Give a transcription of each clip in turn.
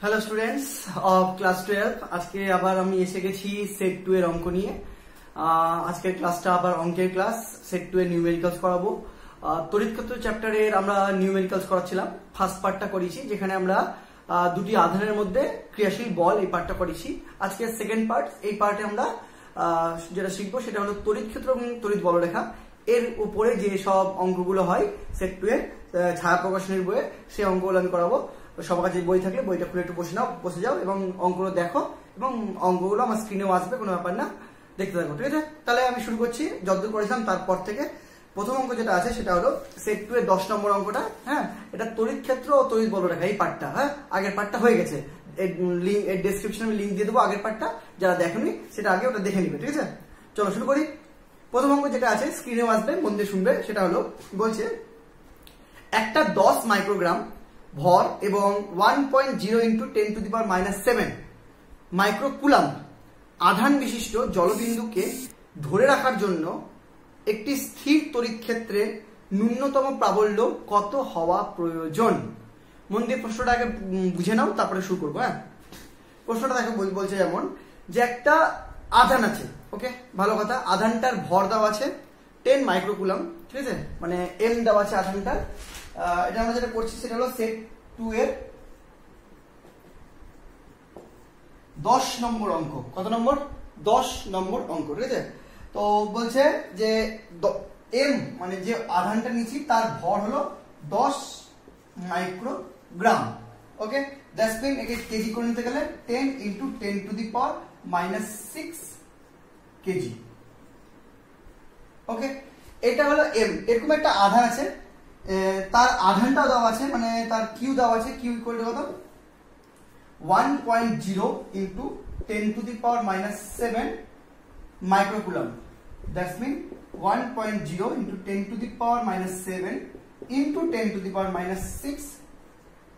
Hello students of class 12। আজকে আবার আমি এসে গেছি সেট 2 এর অঙ্ক নিয়ে। আজকের ক্লাসটা আবার অঙ্কের ক্লাস, সেট 2 এর নিউমেরিক্যালস করাবো। তড়িৎক্ষেত্র চ্যাপ্টারের আমরা নিউমেরিক্যালস করাচ্ছিলাম, ফার্স্ট পার্টটা করেছি যেখানে আমরা দুটি আধানের মধ্যে ক্রিয়াশীল বল, এই পার্টটা করেছি। আজকে সেকেন্ড পার্ট, এই পার্টে আমরা যেটা শিখবো সেটা হলো তড়িৎক্ষেত্র এবং তড়িৎ বলরেখা। এর উপরে যে সব অঙ্কগুলো হয় সেট 2 এর ছায়া প্রকাশনের বইয়ে, সেই অঙ্কগুলো আমি করাবো। সবার কাছে বই থাকলে বইটা খুলে একটু বসে যাও এবং অঙ্কগুলো দেখো, এবং অঙ্কগুলো আমার স্ক্রিনেও আসবে, কোনো ব্যাপার না, দেখতে থাকো, ঠিক আছে? তাহলে আমি শুরু করছি যতদূর করেছিলাম তারপর থেকে। প্রথম অঙ্ক যেটা আছে সেটা হলো সেট 2 এর 10 নম্বর অঙ্কটা। হ্যাঁ, এটা তড়িৎ ক্ষেত্র ও তড়িৎ বলরেখা, এই পার্টটা। হ্যাঁ, আগের পার্টটা হয়ে গেছে, এর ডেসক্রিপশনে আমি লিঙ্ক দিয়ে দেবো আগের পার্টটা, যারা দেখেনি সেটা আগে ওটা দেখে নিবে, ঠিক আছে? চলো শুরু করি। প্রথম অঙ্ক যেটা আছে স্ক্রিনেও আসবে, মন দিয়ে শুনবে। সেটা হলো, বলছে একটা 10 মাইক্রোগ্রাম ভর এবং 1.0 × 10⁻⁻7 মাইক্রোকুলাম আধান বিশিষ্ট জলবিন্দুকে ধরে রাখার জন্য একটি স্থির তড়িৎ ক্ষেত্রের ন্যূনতম প্রাবল্য কত হওয়া প্রয়োজন? মন দিয়ে প্রশ্নটা আগে বুঝে নাও, তারপরে শুরু করবো। হ্যাঁ, প্রশ্নটা দেখো, বলছে যেমন যে একটা আধান আছে, ওকে, ভালো কথা। আধানটার ভর দেওয়া আছে 10 মাইক্রোকুলাম, ঠিক আছে, মানে এম দেওয়া আছে আধানটার। এটা আমরা যেটা করছি সেটা হলো সেট 2 এর 10 নম্বর অঙ্ক। কত নম্বর? 10 নম্বর অঙ্ক, ঠিক আছে? তো বলছে যে এম মানে যে আধানটা নিচ্ছি তার ভর হলো 10 মাইক্রোগ্রাম, ওকে। দ্যাটস মিন একে কেজি করে নিতে গেলে 10 × 10⁻⁻6 কেজি, ওকে। এটা হলো এম। এরকম একটা আধান আছে, তার আধানটাও দেওয়া আছে, মানে তার কিউ দেওয়া আছে। কিউ ইকুয়াল টু কত? 1.0 × 10⁻⁻7 মাইক্রোকুলাম। That's mean 1.0 × 10⁻⁻7 × 10⁻⁻6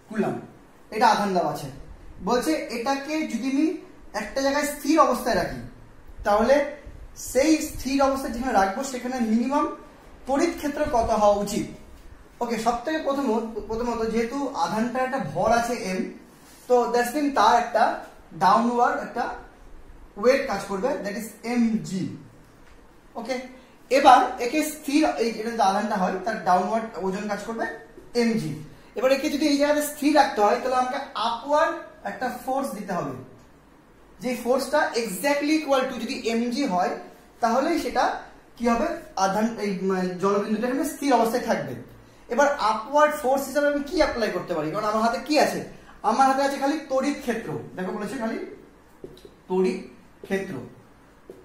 column. এটা আধান দেওয়া আছে। বলছে এটাকে যদি আমি একটা জায়গায় স্থির অবস্থায় রাখি, তাহলে সেই স্থির অবস্থায় যেখানে রাখবো সেখানে মিনিমাম তড়িৎ ক্ষেত্র কত হওয়া উচিত? ওকে, সব থেকে প্রথমত যেহেতু আধানটার একটা ভর আছে এম, তো দ্যাটস মিন তার একটা ডাউনওয়ার্ড একটা ওয়েট কাজ করবে, দ্যাট ইজ mg, ওকে। এবার একে স্থির, এই এটা যদি আধানটা হয় তার ডাউনওয়ার্ড ওজন কাজ করবে mg। এবার একে যদি এই জায়গায় স্থির রাখতে হয় তাহলে আমাকে আপওয়ার্ড একটা ফোর্স দিতে হবে, যে ফোর্সটা এক্স্যাক্টলি ইকুয়াল টু যদি mg হয় তাহলেই সেটা কি হবে, আধান এই জলবিন্দুটা এখানে স্থির অবস্থায় থাকবে। এবার আপওয়ার্ড ফোর্স হিসাবে আমি কি অ্যাপ্লাই করতে পারি? কারণ আমার হাতে কি আছে? আমার হাতে আছে খালি তড়িৎ ক্ষেত্র। দেখো বলেছে খালি তড়িৎ ক্ষেত্র,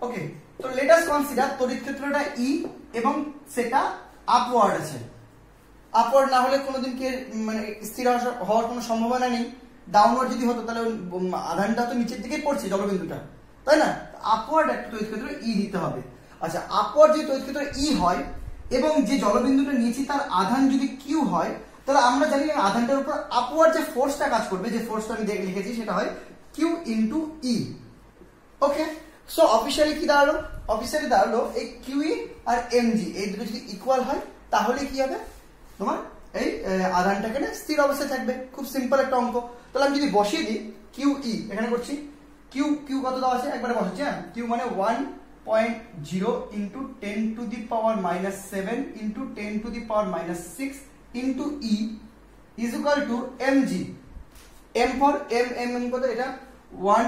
ওকে। তো লেট আস কনসিডার তড়িৎ ক্ষেত্রটা ই এবং সেটা আপওয়ার্ড আছে। আপওয়ার্ড না হলে কোনোদিন কি মানে স্থির হওয়ার কোনো সম্ভাবনা নেই। ডাউনওয়ার্ড যদি হতো তাহলে আধানটা তো নিচের দিকেই পড়ছে জলবিন্দুটা, তাই না? আপওয়ার্ড একটা তড়িৎ ক্ষেত্র ই দিতে হবে। আচ্ছা, আপওয়ার্ড যে তড়িৎ ক্ষেত্র ই হয় এবং যে জলবিন্দুটা নিয়েছি তার আধান যদি কিউ হয়, তাহলে আমরা জানি আধানটার উপর আপওয়ার্ড যে ফোর্সটা কাজ করবে, যে ফোর্সটা আমি লিখেছি সেটা হয় কিউ ইন্টু ই, ওকে। সো অফিসিয়ালি কি দাঁড়ালো? অফিসিয়ালি দাঁড়ালো এই কিউই আর এমজি এই দুটো যদি ইকুয়াল হয় তাহলে কি হবে, তোমার এই আধানটা এখানে স্থির অবস্থায় থাকবে। খুব সিম্পল একটা অঙ্ক। তাহলে আমি যদি বসিয়ে দিই কিউ ই, এখানে করছি কিউ কত দেওয়া আছে একবারে বসাচ্ছি। হ্যাঁ, কিউ মানে 1.0 × 10⁻⁻7 × 10⁻⁻6 × E is equal to mg। m for m কত? এটা 10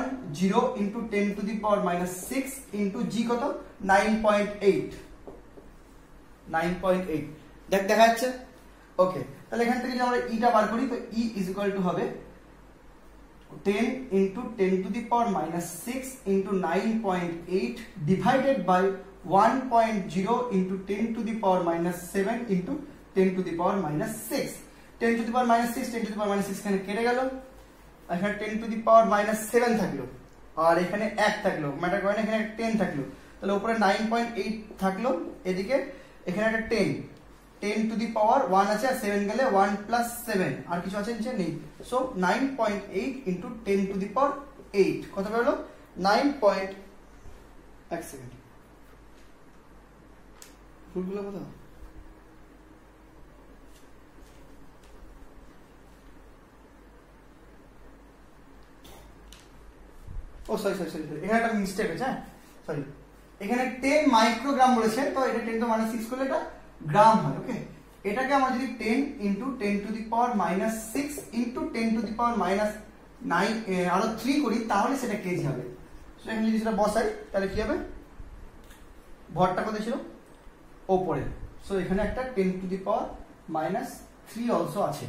× 10⁻⁻6 × g কত? 9.8 দেখা যাচ্ছে, ওকে। তাহলে এখান থেকে যদি আমরা ইটা বার করি তো E is equal to হবে 10 × 10⁻⁻6 × 9.8 divided by 1.0 × 10⁻⁻7 × 10⁻⁻6। 10⁻⁻6 10⁻⁻6 এখানে কেটে গেল, এখানে 10⁻⁻7 থাকলো, আর এখানে 1 থাকলো, ম্যাটার করে না, এখানে 10 থাকলো। তাহলে উপরে 9.8 থাকলো, এদিকে এখানে একটা 10⁻1 আছে, আর 7 গেলে 1 + 7, আর কিছু আছে নিচে নেই। সো 9.8 × 10⁸ কত বেরোলো? 1 সেকেন্ড, ভুলগুলো কত? ও সরি সরি সরি এখানে একটা মিস্টেক হয়েছে, হ্যাঁ সরি, এখানে 10 মাইক্রোগ্রাম বলেছে, তো এটা 10 to the minus 6 করলে এটা গ্রাম হয়। ওকে, এটাকে আমরা যদি 10 into 10 to the power minus 6 into 10 to the power minus 9 আরো 3 করি, তাহলে সেটা কেজি হবে। সো এখানে যদি সেটা বসাই তাহলে কি হবে, ভরটা কত ছিল ওপরে, সো এখানে একটা 10 to the power minus 3 also আছে।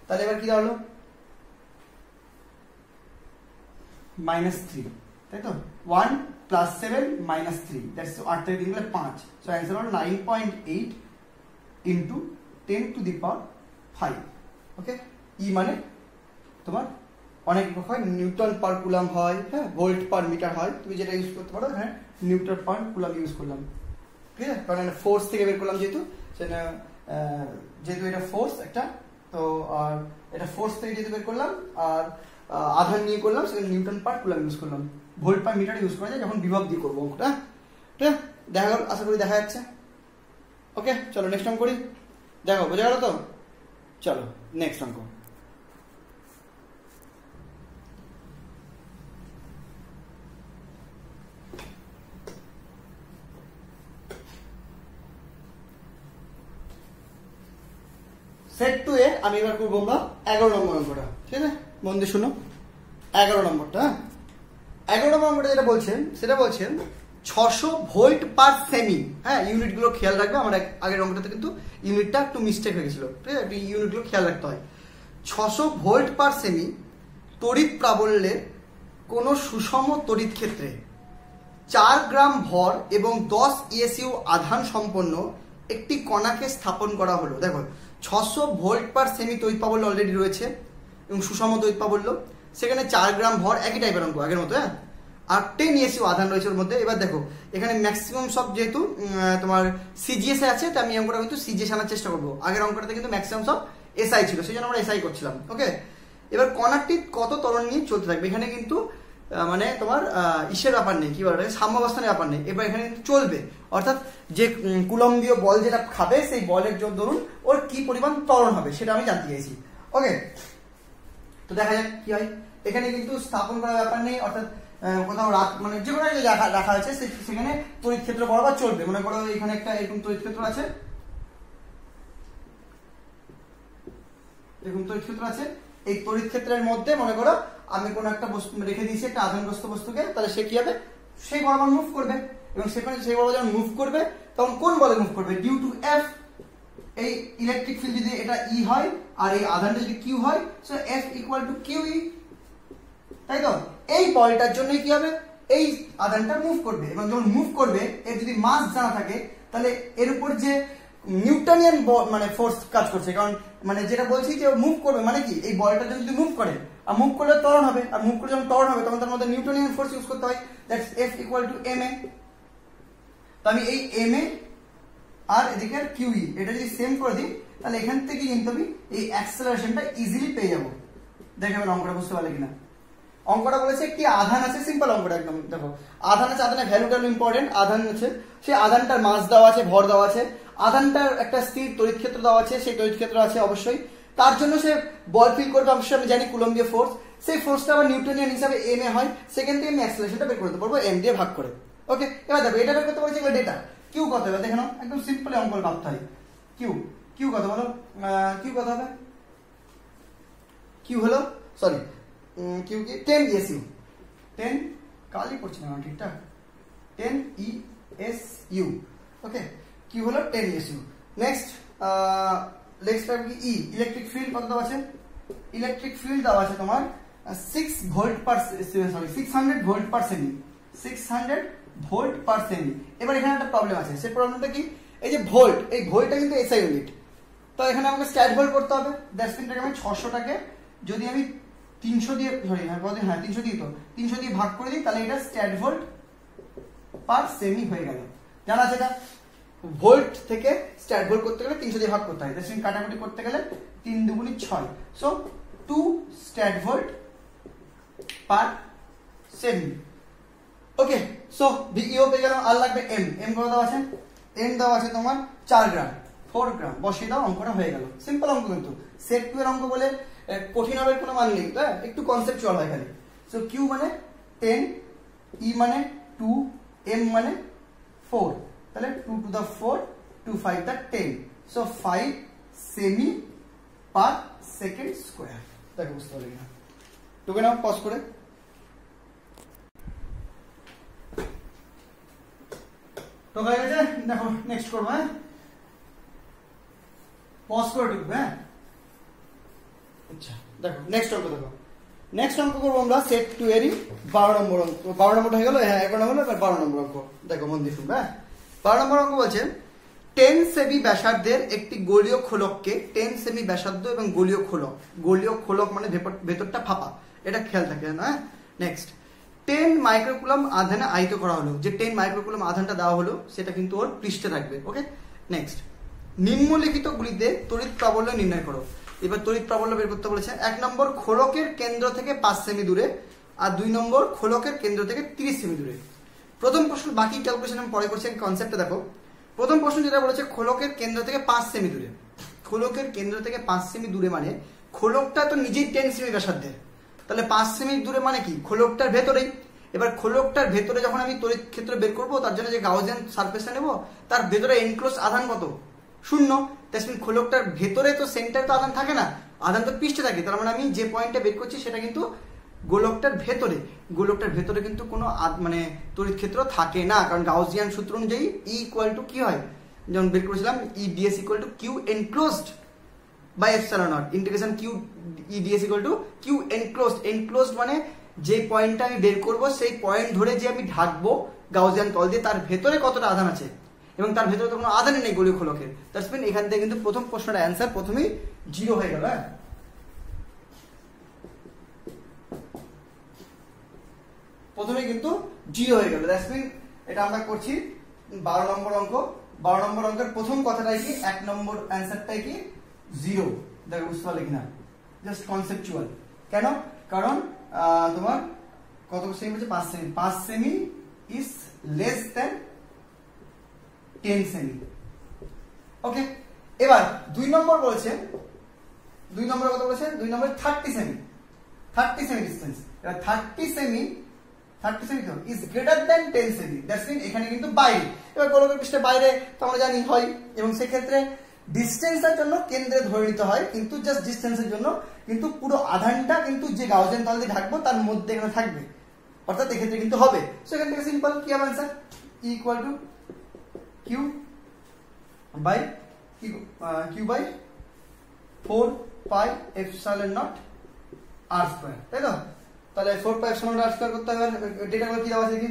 তাহলে এবার কি হলো -3, তাই তো 1 plus 7 minus 3, দ্যাটস 8 থেকে 3 গেলে 5, সো অ্যান্সার হলো 9.8 into 10 to the power 5। ওকে, ই মানে তোমার অনেক হয় নিউটন পার কুলাম হয়, হ্যাঁ ভোল্ট পার মিটার হয়, তুমি যেটা ইউজ করতে পারো, হ্যাঁ নিউটন পার কুলাম ইউজ করলাম, ঠিক আছে, কারণ ফোর্স থেকে বের করলাম যেহেতু সেটা, যেহেতু এটা ফোর্স একটা, তো আর এটা ফোর্স থেকে যেহেতু বের করলাম আর আধান নিয়ে করলাম, সেখানে নিউটন পার কুলাম ইউজ করলাম, ভোল্ট পার মিটার ইউজ করা যায় যখন বিভব দিয়ে করবো অঙ্কটা, ঠিক আছে, দেখা গেল, আশা করি দেখা যাচ্ছে। ওকে, চলো নেক্সট অঙ্ক করি, দেখো বোঝা গেল তো, চলো নেক্সট অঙ্ক। সেট 2 এর আমি এবার করবো আমরা 11 নম্বর অঙ্কটা, ঠিক আছে, মন দিয়ে শুনো 11 নম্বরটা। 11 নম্বর অঙ্কটা যেটা বলছেন সেটা বলছেন 600 ভোল্ট পার সেমি, হ্যাঁ ইউনিটগুলো খেয়াল রাখবে, আমার আগের অঙ্কটাতে কিন্তু ইউনিটটা একটু মিস্টেক হয়ে গেছিল, ঠিক আছে, একটু ইউনিটগুলো খেয়াল রাখতে হয়। 600 ভোল্ট পার সেমি তড়িৎ প্রাবল্যের কোনো সুষম তড়িৎ ক্ষেত্রে 4 গ্রাম ভর এবং 10 ESU আধান সম্পন্ন একটি কণাকে স্থাপন করা হলো। দেখো 600 ভোল্ট পার সেমি তড়িৎ প্রাবল্য অলরেডি রয়েছে এবং সুষম তড়িৎ প্রাবল্য, সেখানে 4 গ্রাম ভর, একই টাইপের অঙ্ক আগের মতো, হ্যাঁ, আর 10 ESU আধান রয়েছে ওর মধ্যে। এবার দেখো এখানে ম্যাক্সিমাম সব যেহেতু তোমার সিজিএস এ আছে, তাই আমি অঙ্কটা কিন্তু সিজিএস আনার চেষ্টা করবো, আগের অঙ্কটাতে কিন্তু ম্যাক্সিমাম সব এসআই ছিল, সেই জন্য আমরা এসআই করছিলাম। ওকে, এবার কণাটি কত ত্বরণ নিয়ে চলতে থাকবে, এখানে কিন্তু মানে তোমার ইসের ব্যাপার নেই, কি বলে সাম্যাবস্থানের ব্যাপার নেই, এবার এখানে কিন্তু চলবে, অর্থাৎ যে কুলম্বীয় বল যেটা খাবে সেই বলের জোর ধরুন ওর কি পরিমাণ ত্বরণ হবে সেটা আমি জানতে চাইছি। ওকে, তো দেখা যাক কি হয়, এখানে কিন্তু স্থাপন করার ব্যাপার নেই, অর্থাৎ কোথাও মানে যে কোনো রাখা আছে সেখানে তড়িৎ ক্ষেত্র বরাবর চলবে। মনে করো এখানে একটা এরকম তড়িৎ ক্ষেত্র আছে, এরকম তড়িৎ ক্ষেত্র আছে, এই তড়িৎ ক্ষেত্রের মধ্যে মনে করো আমি কোনো একটা বস্তু রেখে দিয়েছি, একটা আধানগ্রস্ত বস্তুকে, তাহলে সে কি হবে, সেই বরাবর মুভ করবে, এবং সেখানে সেই বরাবর যখন মুভ করবে তখন কোন বলে মুভ করবে, ডিউ টু এফ, এই ইলেকট্রিক ফিল্ড যদি এটা ই হয় আর এই আধানটা যদি কিউ হয়, so F equal to Q E, তাই তো, এই বলটার জন্য কি হবে, এই আধানটা মুভ করবে, এবং যখন মুভ করবে এর যদি মাস জানা থাকে তাহলে এর উপর যে নিউটনিয়ান মানে ফোর্স কাজ করছে, কারণ মানে যেটা বলছি যে মুভ করবে মানে কি, এই বলটা যদি মুভ করে আর মুভ করলে ত্বরণ হবে, আর মুভ করলে যখন ত্বরণ হবে তখন তার মধ্যে নিউটনিয়ান ফোর্স ইউজ করতে হয়, that's F equal to M A. তো আমি এই এম এ আর এদিকে কিউ ই এটা যদি সেম করে দিই তাহলে এখান থেকে কিন্তু আমি এই অ্যাক্সেলারেশনটা ইজিলি পেয়ে যাবো। দেখাবেন অঙ্কটা বুঝতে পারলে কিনা। অঙ্কটা বলেছে একটি আধান আছে, সিম্পল অঙ্কটা একদম, দেখো আধান আছে, আধানের ভ্যালুটা ইম্পর্টেন্ট, আধান আছে, সেই আধানটার মাস দেওয়া আছে, ভর দেওয়া আছে, আধানটার একটা স্থির তড়িৎ ক্ষেত্র দেওয়া আছে, সেই তড়িৎ ক্ষেত্র আছে অবশ্যই, তার জন্য সে বল ফিল করবে, অবশ্যই আমি জানি কুলম্বীয় ফোর্স, সেই ফোর্সটা আবার নিউটনিয়ান হিসাবে এম এ হয়, সেখান থেকে আমি অ্যাক্সেলারেশনটা বের করতে পারবো এম দিয়ে ভাগ করে। ওকে, এবার দেখো এটা বের করতে পারছি, এবার ডেটা কিউ কত হবে দেখে নাও, একদম সিম্পল অঙ্ক ভাবতে হয়। কিউ কিউ কত বলো, কিউ কত হবে, কিউ হলো সরি কিউ কি 10 ESU, 10 কালই পড়ছি না ঠিকঠাক, 10 ESU। ওকে, কিউ হলো 10 ESU। নেক্সট নেক্সট কি ই, ইলেকট্রিক ফিল্ড কত দেওয়া আছে, ইলেকট্রিক ফিল্ড দেওয়া আছে তোমার 6 ভোল্ট পার sorry 600 volt per semi, 600 volt per semi. এবার এখানে একটা প্রবলেম আছে, সেই প্রবলেমটা কি, এই যে ভোল্ট, এই ভোল্টটা কিন্তু এসআই ইউনিট, তো এখানে আমাকে স্ট্যাট ভোল্ট করতে হবে, দ্যাটস মিনটাকে আমি 600টাকে যদি আমি 300 দিয়ে সরি হ্যাঁ 300 দিয়ে, তো 300 দিয়ে ভাগ করে দিই তাহলে এটা স্ট্যাট ভোল্ট পার সেমি হয়ে গেল, জানা আছে এটা। ভোল্ট থেকে স্ট্যাট ভোল্ট করতে গেলে 300 দিয়ে ভাগ করতে হয়, দ্যাটস মিন কাটাকুটি করতে গেলে 3 দুগুণে 6, সো 2 স্ট্যাট ভোল্ট পার সেমি। ওকে, সো ভিইও পেয়ে গেলাম, আর লাগবে এম, এম কত দেওয়া আছে, এম দেওয়া আছে তোমার 4 গ্রাম, 4 গ্রাম বসিয়ে দাও, অঙ্কটা হয়ে গেল, সিম্পল অঙ্ক, কিন্তু সেট 2 এর অঙ্ক বলে কঠিন হবে কোনো মান নেই, তাই একটু কনসেপচুয়াল হয় খালি। সো কিউ মানে 10 ই মানে 2, এম মানে 4, তাহলে 2 to the 4, 2 5 the 10, so 5 semi per second square. দেখো বুঝতে পারলে কিনা, টুকে নাও পজ করে। তো হয়ে গেছে, দেখো নেক্সট করবো। হ্যাঁ, পজ করে টুকবে। হ্যাঁ, আচ্ছা দেখো নেক্সট অঙ্ক দেখো। নেক্সট অঙ্ক করবো আমরা সেট 2 এরই 12 নম্বর অঙ্ক। 12 নম্বরটা হয়ে গেল। হ্যাঁ, 11 নম্বর এবার 12 নম্বর অঙ্ক। দেখো মন দিয়ে শুনবে। হ্যাঁ, 12 নম্বর অঙ্ক বলছে 10 সেমি ব্যাসার্ধের একটি গোলীয় খোলককে 10 সেমি ব্যাসার্ধ এবং গোলীয় খোলক মানে ভেতরটা ফাঁপা, এটা খেয়াল থাকে না। নেক্সট 10 মাইক্রোকুলম আধানে আহিত করা হলো। যে 10 মাইক্রোকুলম আধানটা দেওয়া হলো সেটা কিন্তু ওর পৃষ্ঠে থাকবে। ওকে, নেক্সট নিম্নলিখিত গুলিতে তড়িৎ প্রাবল্য নির্ণয় করো। এবার তড়িৎ প্রাবল্য বের করতে বলেছে। 1 নম্বর খোলকের কেন্দ্র থেকে 5 সেমি দূরে, আর 2 নম্বর খোলকের কেন্দ্র থেকে 30 সেমি দূরে। প্রথম প্রশ্ন, বাকি ক্যালকুলেশন আমি পরে করছি, কনসেপ্টটা দেখো। প্রথম প্রশ্ন যেটা বলেছে খোলকের কেন্দ্র থেকে 5 সেমি দূরে, খোলকের কেন্দ্র থেকে 5 সেমি দূরে মানে খোলকটা তো নিজেই 10 সেমি ব্যাসার্ধের, তাহলে 5 সেমি দূরে মানে কি খোলকটার ভেতরেই। এবার খোলকটার ভেতরে যখন আমি তড়িৎ ক্ষেত্র বের করবো, তার জন্য যে গাউসিয়ান সারফেসটা নেব, তার ভেতরে এনক্লোজ আধান কত? 0। দ্যাটস খোলকটার ভেতরে তো সেন্টারে তো আধান থাকে না, আধান তো পৃষ্ঠে থাকে। তার মানে আমি যে পয়েন্টটা বের করছি সেটা কিন্তু গোলকটার ভেতরে। গোলকটার ভেতরে কিন্তু কোনো মানে তড়িৎ ক্ষেত্র থাকে না, কারণ গাউসিয়ান সূত্র অনুযায়ী ই ইকুয়াল টু কি হয়, যেমন বের করেছিলাম E DS equal to Q enclosed by epsilon naught integration Q E DS equal to Q enclosed. Enclosed মানে যে পয়েন্টটা আমি বের করব সেই পয়েন্ট ধরে যে আমি ঢাকবো গাউসিয়ান তল দিয়ে, তার ভেতরে কতটা আধান আছে, এবং তার ভেতরে তো কোনো আধানই নেই গোলীয় খোলকের। দ্যাটস মিন এখান থেকে কিন্তু প্রথম প্রশ্নটা অ্যান্সার প্রথমেই 0 হয়ে গেল। হ্যাঁ, প্রথমে কিন্তু 0 হয়ে গেল। দ্যাটস মিন এটা আমরা করছি 12 নম্বর অঙ্ক। 12 নম্বর অঙ্কের প্রথম কথাটাই কি, 1 নম্বর অ্যান্সারটাই কি 0। দেখো বুঝতে পারলে কিনা, জাস্ট কনসেপচুয়াল। কেন? কারণ তোমার কত সেমি বলছে? 5 সেমি। 5 সেমি ইজ লেস দেন 10 সেমি। ওকে, এবার 2 নম্বর বলেছে, 2 নম্বরে কত বলেছে? 2 নম্বরে 30 সেমি। 30 সেমি ডিসটেন্স। এবার 30 সেমি তো ইজ গ্রেটার দেন 10 সেমি। দ্যাটস মিন এখানে কিন্তু বাইরে। এবার গোলকের পৃষ্ঠের বাইরে তো আমরা জানি হয়, এবং সেক্ষেত্রে ডিসটেন্সের জন্য কেন্দ্রে ধরে নিতে হয়, কিন্তু জাস্ট ডিসটেন্সের জন্য, কিন্তু পুরো আধানটা কিন্তু যে গাউসিয়ান তল দিয়ে ঢাকবো তার মধ্যে এখানে থাকবে, অর্থাৎ এক্ষেত্রে কিন্তু হবে। সো এখান থেকে সিম্পল কি হবে answer? E equal to Q by 4 pi epsilon naught r square, তাই তো? তাহলে 4 pi epsilon naught r square করতে হবে। ডেটাগুলো কি দেওয়া আছে কি?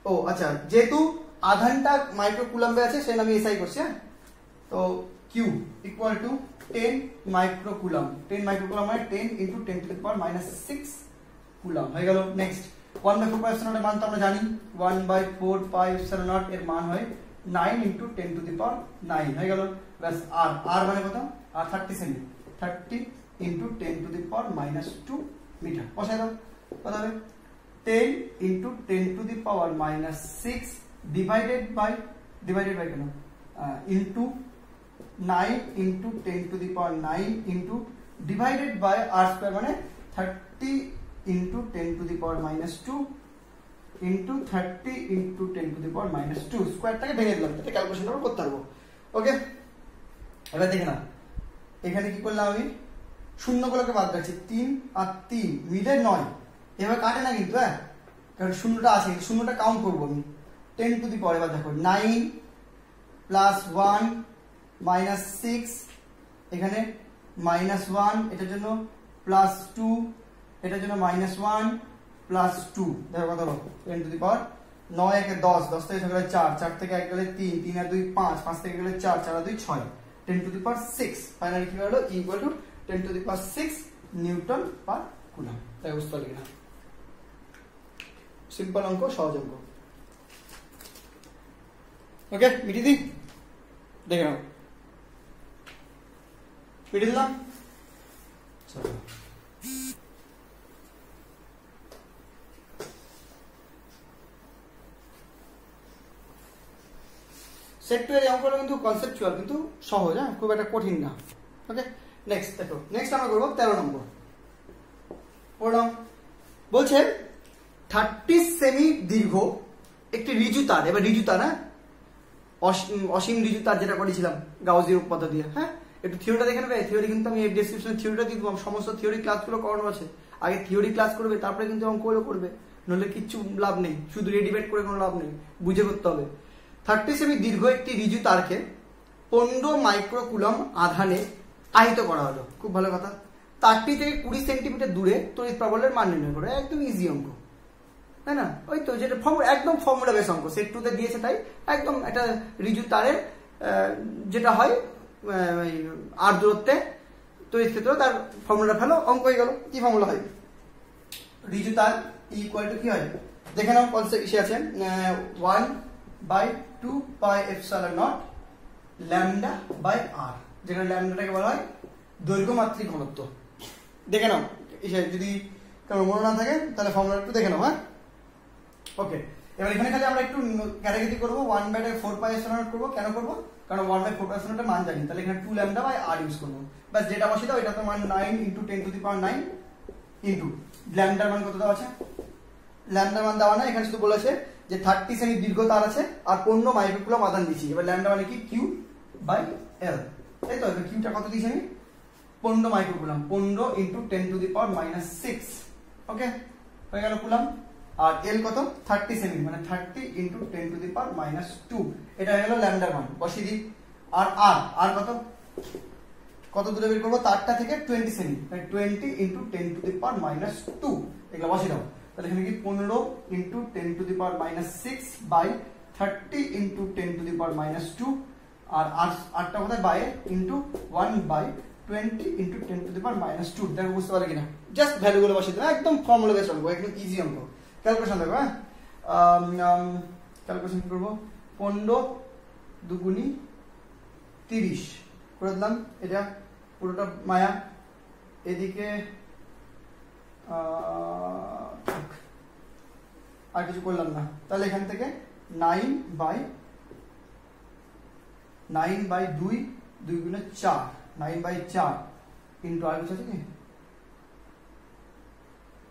ও আচ্ছা, যেহেতু আধানটা মাইক্রোকুলাম্বে আছে সেটা আমি এসআই করছি। হ্যাঁ, তো Q equal to 10 microcoulomb. 10 microcoulomb মানে 10 into 10 to the power -6 coulomb হয়ে গেল। নেক্সট 1/4 পাই এপসাইলন নট এর মান তো আমরা জানি, 1/4 পাই এপসাইলন নট এর মান হয় 9 ইন্টু 10 টু দি পাওয়ার 9 হয়ে গেল। প্লাস আর, আর মানে কত? আর 30 সেমি, 30 ইন্টু 10 টু দি পাওয়ার -2 মিটার। বসাই দাও, কত হবে? 10 into 10 to the power -6 divided by কেন into 9 into 10 to the power 9 into divided by R square, মানে 30 into 10 to the power -2 into 30 into 10 to the power -2। স্কয়ারটাকে ভেঙে দিলাম, এটা ক্যালকুলেশন আমরা করতে পারবো। ওকে, এবার দেখে না এখানে কি করলাম আমি, শূন্যগুলোকে বাদ রাখছি, 3 আর 3 মিলে 9। এবার কাটে না কিন্তু, হ্যাঁ, কারণ শূন্যটা আছে, শূন্যটা কাউন্ট করবো আমি। 10 টু দি পাওয়ার, এবার দেখো 9 প্লাস 1 -6, এখানে -1, এটার জন্য +2, এটার জন্য -1 +2। দেখো কত হলো? 10 টু দি পাওয়ার 9 একে 10, 10 থেকে গেলে 4, 4 থেকে 1 গেলে 3, 3 আর 2 5, 5 থেকে গেলে 4, 4 আর 2 6, 10 টু দি পাওয়ার 6। ফাইনালি কি হলো? ই equal to 10 to the power 6 Newton per coulomb. তাই বুঝতে পারলি কিনা? সিম্পল অঙ্ক, সহজ অঙ্ক। ওকে, মিটিয়ে দিই, দেখে নাও, মিটিয়ে দিলাম। সেট 2 এর অঙ্কটা কিন্তু কনসেপচুয়াল, কিন্তু সহজ, হ্যাঁ, খুব একটা কঠিন না। ওকে, নেক্সট দেখো, নেক্সট আমরা করবো 13 নম্বর। পড়লাম, বলছে 30 সেমি দীর্ঘ একটি ঋজু তার, এবার ঋজু তার, হ্যাঁ অসীম ঋজু তার যেটা করেছিলাম গাউসীয় উপপাদ্য দিয়ে, হ্যাঁ একটু থিওরিটা দেখে নেবে। থিওরি কিন্তু আমি ডেসক্রিপশনে থিওরিটা দিয়ে দেবো, সমস্ত থিওরি ক্লাসগুলো করানো আছে। আগে থিওরি ক্লাস করবে, তারপরে কিন্তু অঙ্কগুলো করবে, নইলে কিচ্ছু লাভ নেই, শুধু রেডিমেড করে কোনো লাভ নেই, বুঝে করতে হবে। 30 সেমি দীর্ঘ একটি ঋজু তারকে 15 মাইক্রোকুলম আধানে আহিত করা হলো। খুব ভালো কথা। তারটি থেকে 20 সেন্টিমিটার দূরে তড়িৎ প্রবলের মান নির্ণয় করে, একদম ইজি অঙ্ক, তাই না? ওই তো যেটা একদম ফর্মুলা বেস অঙ্ক, সেট 2 তে দিয়েছে, তাই একদম একটা ঋজু তারের যেটা হয় আর দূরত্বে তড়িৎ ক্ষেত্র, তার ফর্মুলা ফেলো, অঙ্ক হয়ে গেল। কি ফর্মুলা হয়? ঋজু তার ইকুয়াল টু কি হয় দেখে নাও, কনসেপ্ট এসে আছে 1/2 pi epsilon naught lambda by R, যেখানে ল্যামডাটাকে বলা হয় দৈর্ঘ্য মাত্রিক ঘনত্ব। দেখে নাও, যদি কারো মনে না থাকে তাহলে ফর্মুলা একটু দেখে নাও, হ্যাঁ ওকে। এবার এখানে খালি আমরা একটু ক্যাটাগরি করবো, 1/4 পাই এপসাইলন নট করবো। কেন করবো? কারণ 1/4 পাই এপসাইলন নটের মান জানি, তাহলে এখানে 2 ল্যামডা বাই আর ইউজ করবো। বাস যেটা বসে দাও, এটা তো মান 9 × 10⁹ ইন্টু ল্যামডার মান কত দেওয়া আছে? ল্যামডার মান দেওয়া না, এখানে শুধু বলেছে যে 30 সেমি দীর্ঘ তার আছে আর 15 মাইক্রোকুলম আধান দিচ্ছি। এবার ল্যামডা মানে কি? কিউ বাই এল, তাই তো? কিউটা কত দিয়েছি আমি? 15 মাইক্রোকুলম, 15 × 10⁻⁶, ওকে হয়ে গেল কুলম। আর এল কত? 30 সেমি, মানে 30 × 10⁻², এটা হয়ে গেল ল্যামডার মান, বসিয়ে দিই। আর আর কত কত দূরে বের করবো? তারটা থেকে 20 সেমি, 20 × 10⁻², এগুলো বসিয়ে দাও। তাহলে এখানে কি 15 × 10⁻⁶ বাই 30 × 10⁻², আর আটটা কোথায়? By into 1/20 × 10⁻²। দেখো বুঝতে পারলে কিনা? জাস্ট ভ্যালুগুলো বসিয়ে দাও, একদম ফর্মুলা বেস অঙ্ক, একদম ইজি অঙ্ক। ক্যালকুলেশন দেখো, হ্যাঁ ক্যালকুলেশন করবো। 15 2 × 30 করে দিলাম, এটা পুরোটা মায়া। এদিকে আর কিছু করলাম না, তাহলে এখান থেকে 9/2 2 × 4, 9/4 ইন্টু আর কিছু আছে কি?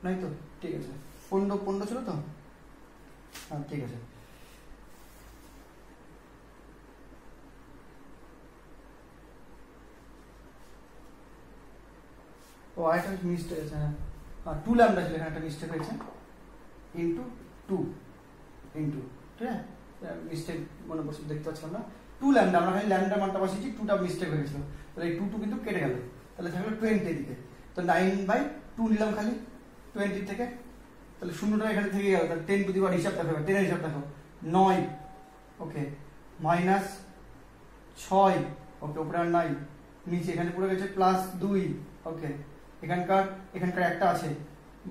নাই তো, ঠিক আছে। 15 ছিল তো, হ্যাঁ ঠিক আছে। ও আরেকটা মিস্টেক আছে, হ্যাঁ 2 ল্যামডা ছিল, এখানে একটা মিস্টেক হয়েছে, ইন্টু 2 ইন্টু, ঠিক আছে মিস্টেক মনে পড়ছে, দেখতে পাচ্ছিলাম না। 2 ল্যামডা, আমরা খালি ল্যামডা মানটা বসিয়েছি, 2টা মিস্টেক হয়ে গেছিল, তাহলে এই 2 কিন্তু কেটে গেল, তাহলে থাকলো 20 এদিকে। তো 9/2 নিলাম খালি 20 থেকে, তাহলে শূন্যটা এখানে থেকে গেল, তাহলে 10 টু দি পাওয়ার হিসাব দেখো, 10 এর হিসাব দেখো 9, ওকে -6, ওকে উপরে আর নাই, নিচে এখানে পড়ে গেছে +2, ওকে এখানকার একটা আছে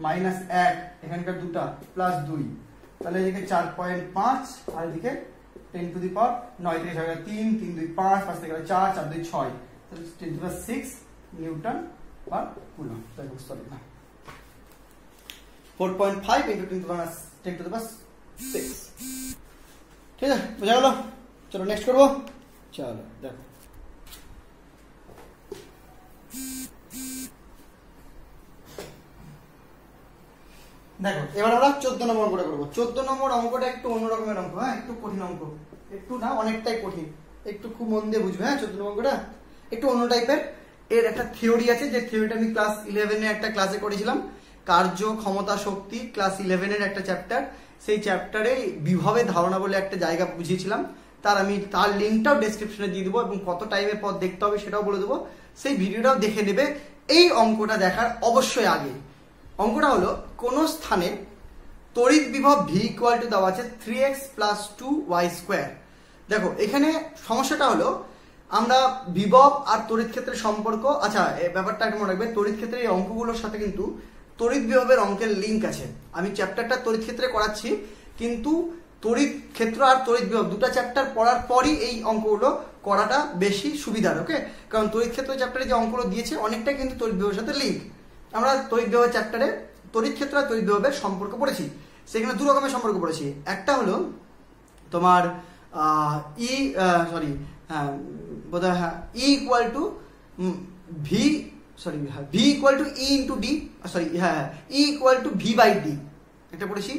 -1, এখানকার দুটা +2, তাহলে এদিকে 4.5 আর এদিকে 10 টু দি পাওয়ার 9 থেকে 6 3 3 2 5 5 থেকে 4 4 2 6, তাহলে 10⁻6 নিউটন পার কুলম। তাই বুঝতে পারলি না? 4.5 × 10⁻6, ঠিক আছে, বোঝা গেল? চলো নেক্সট করবো। চলো দেখো, এবার আমরা 14 নম্বর অঙ্কটা করবো। 14 নম্বর অঙ্কটা একটু অন্যরকমের অঙ্ক, হ্যাঁ একটু কঠিন অঙ্ক, একটু না অনেকটাই কঠিন, একটু খুব মন দিয়ে বুঝবে, হ্যাঁ 14 নম্বর অঙ্কটা একটু অন্য টাইপের। এর একটা থিওরি আছে, যে থিওরিটা আমি ক্লাস 11 এ একটা ক্লাসে করেছিলাম, কার্য ক্ষমতা শক্তি, ক্লাস 11 এর একটা চ্যাপ্টার। সেই চ্যাপ্টারে বিভবের ধারণা বলে একটা জায়গা বুঝিয়েছিলাম, তার লিঙ্কটাও ডেসক্রিপশনে দিয়ে দেবো, এবং কত টাইমের পর দেখতে হবে সেটাও বলে দেবো, সেই ভিডিওটাও দেখে নেবে। এই অঙ্কটা দেখার অবশ্যই আগে, অঙ্কটা হলো কোন স্থানে তড়িৎ বিভব v = দেওয়া আছে 3x + 2y²। দেখো এখানে সমস্যাটা হলো, আমরা বিভব আর তড়িৎ ক্ষেত্রের সম্পর্ক, আচ্ছা ব্যাপারটা একটু মনে রাখবে, তড়িৎ ক্ষেত্রের এই অঙ্কগুলোর সাথে কিন্তু তড়িৎ বিভবের অঙ্কের লিঙ্ক আছে। আমি চ্যাপ্টারটা তড়িৎ ক্ষেত্রে করাচ্ছি, কিন্তু তড়িৎ ক্ষেত্র আর তড়িৎ বিভব দুটো চ্যাপ্টার পড়ার পরই এই অঙ্কগুলো করাটা বেশি সুবিধার, ওকে? কারণ তড়িৎ ক্ষেত্র চ্যাপ্টারে যে অঙ্কগুলো দিয়েছে অনেকটা কিন্তু তড়িৎ বিভবের সাথে লিঙ্ক। আমরা তড়িৎ বিভবের চ্যাপ্টারে তড়িৎ ক্ষেত্র আর তড়িৎ বিভবের সম্পর্ক পড়েছি, সেখানে দু রকমের সম্পর্ক পড়েছি। একটা হলো তোমার বোধহয় হ্যাঁ E = V = E × D, E = V/D, এটা পড়েছি,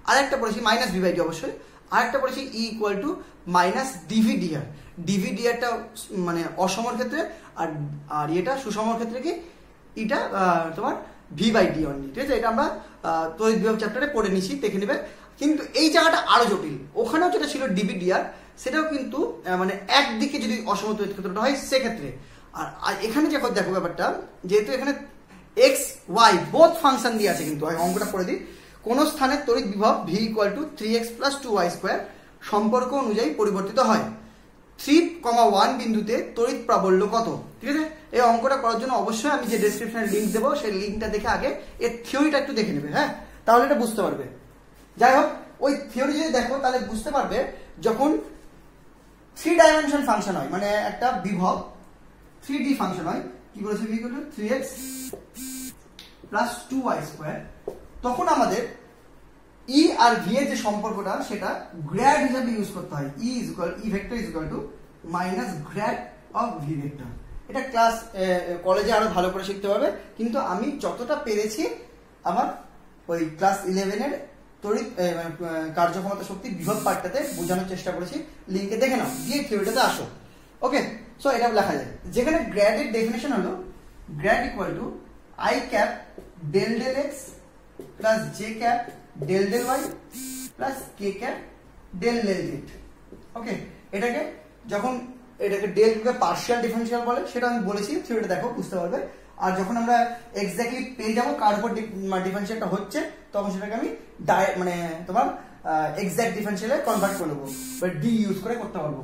আর একটা পড়েছি মাইনাস ভি বাই ডি অবশ্যই, আর একটা পড়েছি E equal to minus DV DR. DV ডিআরটা মানে অসমর ক্ষেত্রে, আর আর এটা সুষমর ক্ষেত্রে কি এটা তোমার ভি বাই ডি অনলি, ঠিক আছে? এটা আমরা তড়িৎ বিভব চ্যাপ্টারে পড়ে নিছি, দেখে নেবে। কিন্তু এই জায়গাটা আরো জটিল, ওখানেও যেটা ছিল ডিভি ডিআর সেটাও কিন্তু মানে একদিকে যদি অসম তড়িৎ ক্ষেত্রটা হয় সেক্ষেত্রে। আর এখানে যখন দেখো ব্যাপারটা, যেহেতু এখানে এক্স ওয়াই বোথ ফাংশন দিয়ে আছে, কিন্তু অঙ্কটা করে দিই, কোন স্থানে তড়িৎ বিভব V equal to 3x + 2y square সম্পর্ক অনুযায়ী পরিবর্তিত হয়। 3,1 বিন্দুতে তড়িৎ প্রাবল্য কত? ঠিক আছে, এই অঙ্কটা করার জন্য অবশ্যই আমি যে ডেসক্রিপশনে লিঙ্ক দেবো সেই লিঙ্কটা দেখে আগে এর থিওরিটা একটু দেখে নেবে, হ্যাঁ, তাহলে এটা বুঝতে পারবে। যাই হোক, ওই থিওরি যদি দেখো তাহলে বুঝতে পারবে যখন 3 ডাইমেনশন ফাংশন হয়, মানে একটা বিভব 3D ফাংশন হয়, কি বলেছে, V equal to 3x + 2y square, তখন আমাদের ই আর ভি এর যে সম্পর্কটা সেটা গ্র্যাড হিসাবে ইউজ করতে হয়। E vector is equal to minus grad of V vector. এটা ক্লাস কলেজে আরো ভালো করে শিখতে পারবে, কিন্তু আমি যতটা পেরেছি আমার ওই ক্লাস 11 এর তড়িৎ কার্যক্ষমতা শক্তি বিভব পাঠটাতে বোঝানোর চেষ্টা করেছি, লিঙ্কে দেখে নাও, দিয়ে থিওরিটাতে আসো। ওকে, সো এটা লেখা যায়, যেখানে গ্র্যাড এর ডেফিনেশন হলো grad equal to I cap del del X plus J cap del del Y plus K cap del del Z. Okay, এটাকে যখন এটাকে ডেল কে পার্শিয়াল ডিফারেনশিয়াল বলে, সেটা আমি বলেছি, থিওরিটা দেখো বুঝতে পারবে। আর যখন আমরা এক্স্যাক্টলি পেয়ে যাবো কার উপর ডিফারেনশিয়ালটা হচ্ছে, তখন সেটাকে আমি মানে তোমার এক্স্যাক্ট ডিফারেনশিয়ালে কনভার্ট করে নেবো, ডি ইউজ করে করতে পারবো,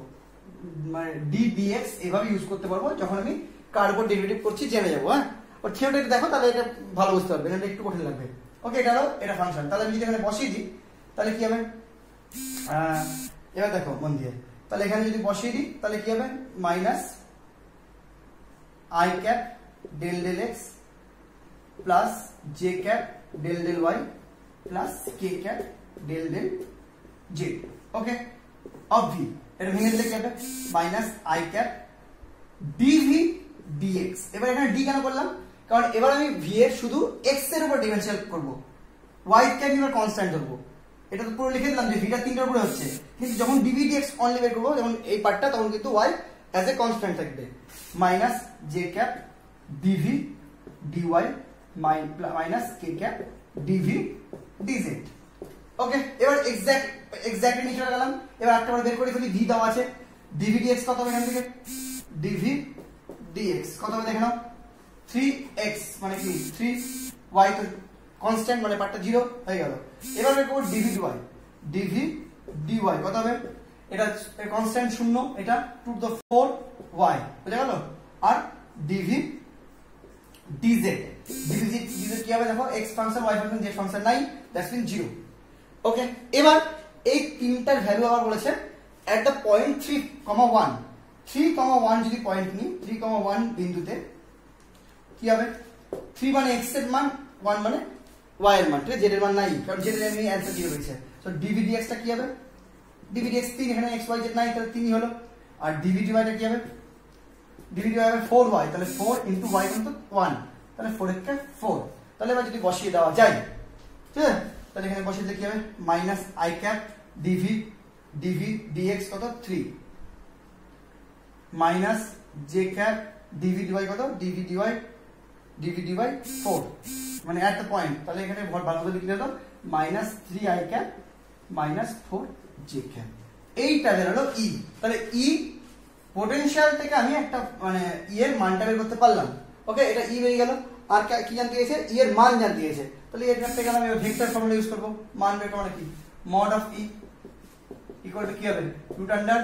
মানে ডি ডিএক্স এভাবে ইউজ করতে পারবো যখন আমি কার উপর ডেরিভেটিভ করছি জেনে যাবো। হ্যাঁ, ওর থিওরিটা দেখো, তাহলে এটা ভালো বুঝতে পারবে, এটা একটু কঠিন লাগবে। ওকে, এটা হলো এটা ফাংশন। তাহলে আমি যদি এখানে বসিয়ে দিই তাহলে কি হবে, এবার দেখো মন দিয়ে, তাহলে এখানে যদি বসিয়ে দিই তাহলে কি হবে, minus I cap del del X plus J cap del del Y plus K cap del del Z. Okay, of V, এটা ভেঙে দিলে কি হবে, minus I cap DV DX. এবার এখানে ডি কেন করলাম, কারণ এবার আমি ভি এর শুধু এক্স এর উপর ডিফারেনশিয়াল করব, ওয়াই কে আমি এবার কনস্ট্যান্ট ধরবো। এটা তো পুরো লিখে দিলাম যে ভিটা 3টার উপরে হচ্ছে, কিন্তু যখন ডিভি ডিএক্স অনলি বের করবো, যেমন এই পার্টটা, তখন কিন্তু ওয়াই অ্যাজ এ কনস্ট্যান্ট থাকবে, minus J cap DV DY minus K cap DV DZ. Okay, এবার এক্স্যাক্টলি নিচে চলে গেলাম। এবার একটা বের করে ফেলি, ভি দেওয়া আছে, ডিভি ডিএক্স কত হবে এখান থেকে, ডিভি ডিএক্স কত হবে দেখে নাও, 3x মানে কি 3y, তো কনস্ট্যান্ট মানে পার্টটা 0 হয়ে গেল। এবার বের করব ডিভি ডিওয়াই, ডিভি ডিওয়াই কত হবে, এটা কনস্ট্যান্ট 0, এটা 2⁴y বুঝা গেল। আর ডিভি ডিজেড, ডিভি ডিজেড কি হবে দেখো, x function y function z function নাই, দ্যাটস মিন 0। ওকে, এবার এই তিনটার ভ্যালু আবার বলেছে এট দ্য পয়েন্ট 3,1, 3,1 যদি পয়েন্ট নিই, 3,1 বিন্দুতে কি হবে, 3 মানে x এর মান, 1 মানে y এর মান, ঠিক আছে, z এর মান নাই, কারণ z এর এমনি অ্যানসার 0 হয়েছে। সো ডিভি ডিএক্স টা কি হবে, ডিভি ডিএক্স 3, এখানে x y z নাই, তাহলে 3 হলো। আর ডিভি ডিওয়াই টা কি হবে, ডিভি ডিওয়াই হবে 4y, তাহলে 4 * y কিন্তু 1, তাহলে 4 এর কে 4। তাহলে এবার যদি বসিয়ে দেওয়া যায়, ঠিক আছে, তাহলে এখানে বসিয়ে দিলে কি হবে, minus I cap DV DV DX কত 3 minus J cap DV DY কত, ডিভি ডিওয়াই 4, মানে এট দ্য পয়েন্ট, তাহলে এখানে ভালোভাবে লিখলে হলো minus 3 I cap minus 4 J cap. এইটা হলো ই। তাহলে ই পোটেনশিয়াল থেকে আমি একটা মানে ই এর মানটা বের করতে পারলাম। ওকে, এটা ই হয়ে গেল। আর কি জানতে গেছে, ই এর মান জানতে গেছে, তাহলে এর থেকে আমি ভেক্টর ফর্মুলা ইউজ করব, মান বের করা কি, mod of E equal to কি হবে, রুট আন্ডার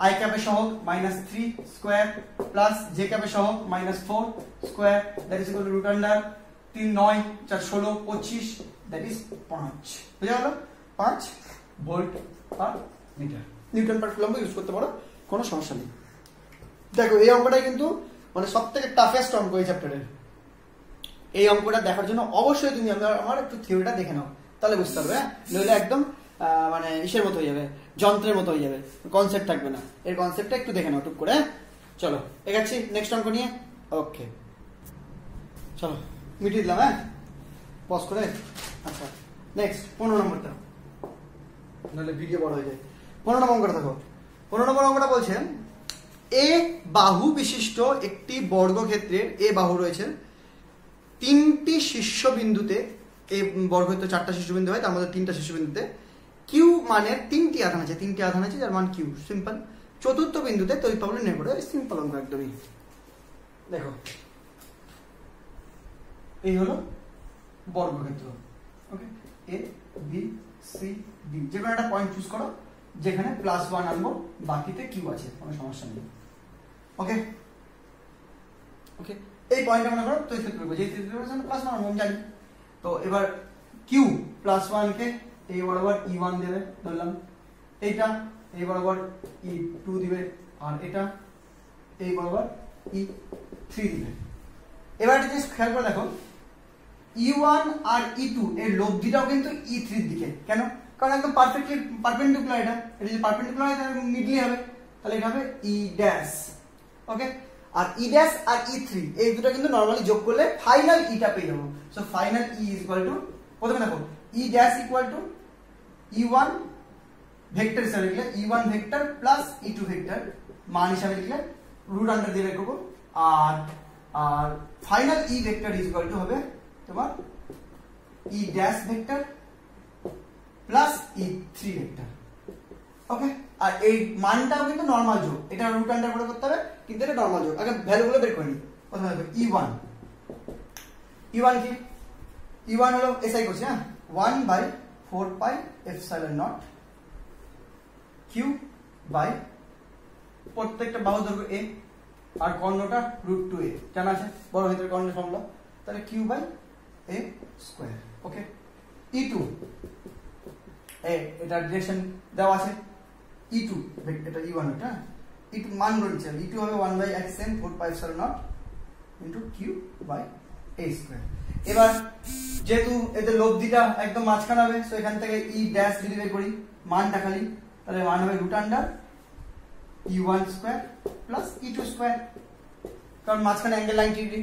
আই ক্যাপের সহগ -3 স্কয়ার প্লাস জে ক্যাপের সহগ -4 square, that is equal to root under 3 9 4 16 25, that is 5। বুঝা গেল, 5 volt per metre, newton per coulomb use করতে পারো, কোনো সমস্যা নেই। দেখো এই অঙ্কটাই কিন্তু মানে সবথেকে টাফেস্ট অঙ্ক এই চ্যাপ্টারের। এই অঙ্কটা দেখার জন্য অবশ্যই তুমি আমার একটু থিওরিটা দেখে নাও, তাহলে বুঝতে পারবে। হ্যাঁ, নইলে একদম মানে ইসের মতো হয়ে যাবে, যন্ত্রের মতো হয়ে যাবে, কনসেপ্ট থাকবে না। এর কনসেপ্টটা একটু দেখে নাও টুক করে। চলো এগাচ্ছি নেক্সট অঙ্ক নিয়ে। ওকে চলো মিটিয়ে দিলাম, হ্যাঁ পজ করে। আচ্ছা নেক্সট 15 নম্বরটা, নাহলে ভিডিও বড় হয়ে যায়। 15 নম্বর অঙ্কটা দেখো। 15 নম্বর অঙ্কটা বলছে এ বাহু বিশিষ্ট একটি বর্গক্ষেত্রের এ বাহু রয়েছে, তিনটি শীর্ষবিন্দুতে, এই বর্গক্ষেত্রে 4টা শীর্ষবিন্দু হয়, তার মধ্যে 3টা শীর্ষবিন্দুতে কিউ মানের 3টি আধান আছে, 3টি আধান আছে যার মান কিউ, সিম্পল। চতুর্থ বিন্দুতে তড়িৎ প্রবাহ নির্ণয় করে, সিম্পল অঙ্ক একদমই। দেখো এই হলো বর্গক্ষেত্র, ওকে, এ বি সি ডি, যে কোনো একটা পয়েন্ট চুজ করো যেখানে +1 আনবো, বাকিতে কিউ আছে, কোনো সমস্যা নেই। ওকে ওকে, এই পয়েন্টটা মনে করো তড়িৎ ক্ষেত্র, যে তড়িৎ ক্ষেত্রের জন্য +1 আনবো আমি জানি। তো এবার কিউ +1 কে এই বরাবর E1 দেবে ধরলাম, এইটা এই বরাবর E2 দিবে, আর এটা এই বরাবর E3 দিবে। এবার একটা জিনিস খেয়াল করে দেখো, E1 আর E2 এর লব্ধিটাও কিন্তু E3 এর দিকে, কেন? কারণ একদম পারফেক্টলি পারপেন্ডিকুলার, এটা যদি পারপেন্ডিকুলার হয় তাহলে মিডলি হবে, তাহলে এটা হবে E ড্যাশ, ওকে। আর E ড্যাশ আর E3 এই দুটো কিন্তু নরমালি যোগ করলে ফাইনাল ইটা পেয়ে যাবো। So final E is equal two, প্রথমে দেখো E dash equal to E1 vector হিসাবে লিখলে E1 vector plus E2 vector, মান হিসাবে লিখলে রুট আন্ডার দিয়ে বের করবো, আর আর final E vector is equal to হবে তোমার E dash vector plus E3 vector, okay. আর এই মানটাও কিন্তু নরমাল যোগ, এটা রুট আন্ডার করে করতে হবে, কিন্তু এটা নরমাল যোগ। আগে ভ্যালুগুলো বের করে নিই। প্রথমে দেখো E1 কি? E1 হলো এসআই করছি, হ্যাঁ, 1/4 pi epsilon naught q by প্রত্যেকটা বাহু দৈর্ঘ্য a আর কর্ণটা √2a, জানা আছে বড় ক্ষেত্রের কর্ণের ফর্মুলা, তাহলে q by a square, okay. E2 এটা ডিরেকশন দেওয়া আছে, E2 এটা E1 এটা, E2 মান রয়েছে, E2 হবে 1/xm 4 pi epsilon naught into q by a square. এবার যেহেতু এদের লব্ধিটা একদম মাঝখানে হবে, সো এখান থেকে E ড্যাশ যদি বের করি মানটা খালি, তাহলে মান হবে root under E1 square plus E2 square, কারণ মাঝখানে angle 90 degree,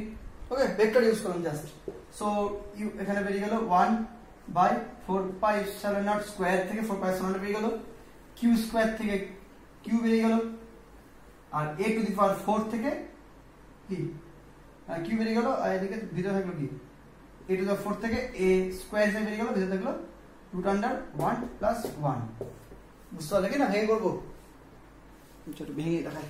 okay. Vector use করলাম জাস্ট, সো এখানে বেরিয়ে গেল 1/4 পাই এপসাইলন নট স্কয়ার থেকে 4 পাই এপসাইলন নট বেরিয়ে গেল, q স্কয়ার থেকে q বেরিয়ে গেল, আর a টু দি পাওয়ার 4 থেকে কি q বেরিয়ে গেল, আর এদিকে ভিতরে থাকলো কি a টু দি পাওয়ার 4 থেকে a স্কয়ার হিসেবে বেরিয়ে গেল, ভিতরে থাকলো রুট আন্ডার 1 প্লাস 1। বুঝতে পারলে কি না? ভেঙে করবো, চলো ভেঙে দেখাই।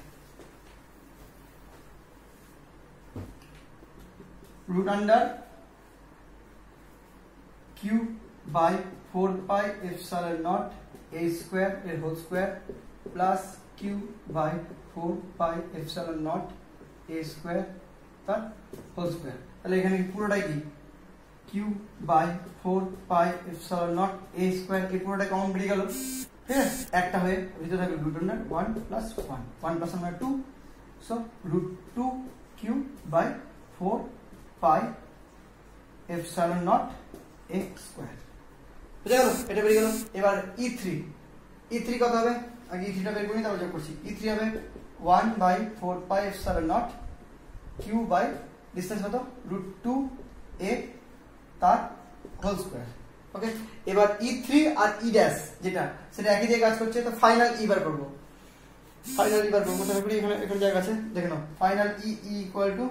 Root under q by 4 pi epsilon naught a square এর whole square plus q by 4 pi epsilon naught a square তার হোল স্কয়ার। তাহলে এখানে পুরোটাই কি q by 4 pi epsilon naught a square, এই পুরোটা কমন বেরিয়ে গেল, ঠিক আছে। একটা হয়ে ভিতরে থাকলো root under 1 plus 1, 1 plus 1 2, so √2q by 4 pi epsilon naught a square, বুঝা গেল? এটা বেরিয়ে গেল। এবার E3 কত হবে? আগে E3 টা বের করি, তারপর যোগ করছি। E3 হবে 1/4 pi epsilon naught q by distance কত √2a তার হোল স্কয়ার, ওকে। এবার E3 আর E ড্যাশ যেটা, সেটা একই জায়গায় কাজ করছে, তো ফাইনাল E বার করব। ফাইনাল E বার করব, তাহলে করি এখানে জায়গা আছে, দেখে নাও। Final E equal to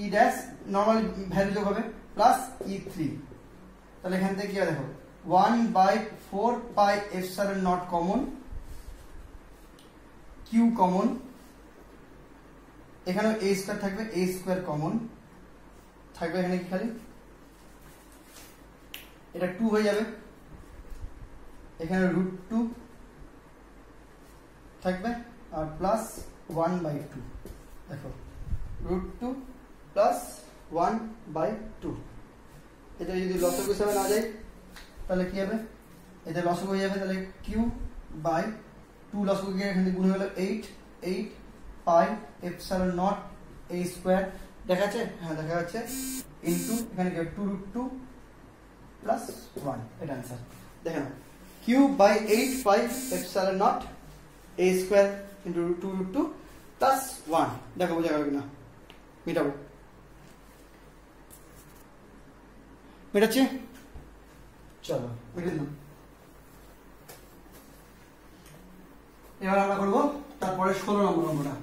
E dash normally value যোগ হবে প্লাস E3, তাহলে এখান থেকে কি হবে দেখো 1/4 pi epsilon not common, q common, এখানে a স্কয়ার থাকবে, a স্কয়ার কমন থাকবে, এখানে কি খালি এটা 2 হয়ে যাবে, এখানে √2 থাকবে, আর প্লাস 1/2, দেখো √2 প্লাস 1/2। এটা যদি লসক হিসাবে না যায় তাহলে কি হবে, এটা লসক হয়ে যাবে, তাহলে q বাই 2 লসক গিয়ে এখানে গুণ হলো 8 pi epsilon naught a square, দেখা যাচ্ছে? হ্যাঁ দেখা যাচ্ছে, ইনটু এখানে কি 2√2 প্লাস 1, এটা आंसर দেখে নাও। q by 8 pi epsilon naught a square into 2√2 plus 1, দেখো বোঝা গেল কিনা? মেটাবো, মেটাচ্ছি। চলো মিটিয়ে দিলাম। এবার আমরা করবো তারপরে 16 নম্বর অঙ্কটা।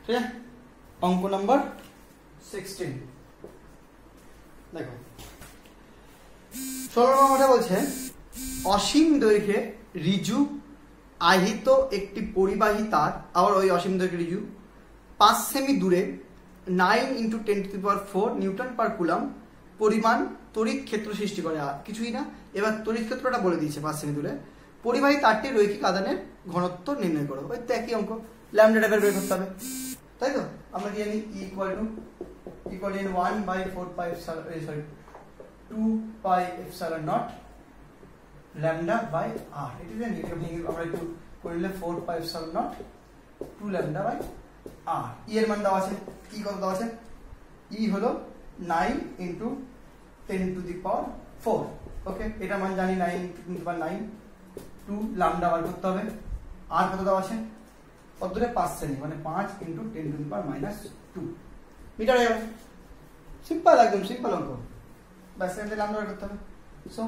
ঠিক আছে, অঙ্ক নাম্বার 16 দেখো। 16 নম্বরটা বলছে অসীম দৈর্ঘ্যে ঋজু আহিত একটি পরিবাহী তার, আবার ওই অসীম দৈর্ঘ্যে ঋজু 5 সেমি দূরে 9 × 10⁴ নিউটন পার কুলাম পরিমাণ তড়িৎ ক্ষেত্র সৃষ্টি করে। কিছুই না, এবার তড়িৎ ক্ষেত্রটা বলে দিয়েছে 5 সেমি দূরে। পরিবাহী তারটির রৈখিক আধানের ঘনত্ব নির্ণয় করো। ওই তো একই অঙ্ক, ল্যামডাটা বের করতে হবে, তাই তো? আমরা কি জানি E = 1/2πε0 λ/r। এটা জানি, এটা ভেঙে আমরা একটু করলে 4πε0 2 λ/r। E এর মান দেওয়া আছে, E কত দেওয়া আছে? E হলো 9 × 10⁴। ওকে, এটা মান জানি 9 × 10⁹, 2 ল্যামডা বার করতে হবে। আর কত দেওয়া আছে? কত দূরে? 5 সেমি, মানে 5 × 10⁻²। মিটার হয়ে গেল। সিম্পল, একদম সিম্পল অঙ্ক। ব্যাস এখানে ল্যামডা বার করতে হবে। So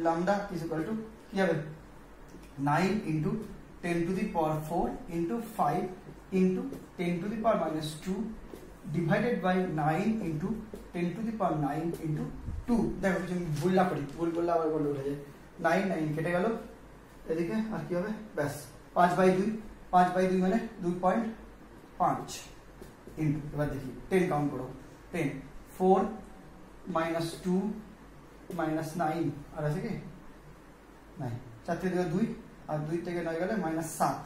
lambda is equal to কি হবে? 9 × 10⁴ × 5 × 10⁻² ডিভাইডেড বাই 9 × 10⁹ × 2। দেখো কিছু ভুল না করি, ভুল করলে আবার বলে উঠে যায়। 9 9 কেটে গেল, এদিকে আর কি হবে? ব্যাস 5/2, 5/2 মানে 2.5 ইন্টু, এবার দেখি 10 কাউন্ট করো। 10 4 - 2 - 9 আর আছে কি 9, 4 থেকে 2 আর 2 থেকে 9 গেলে -7,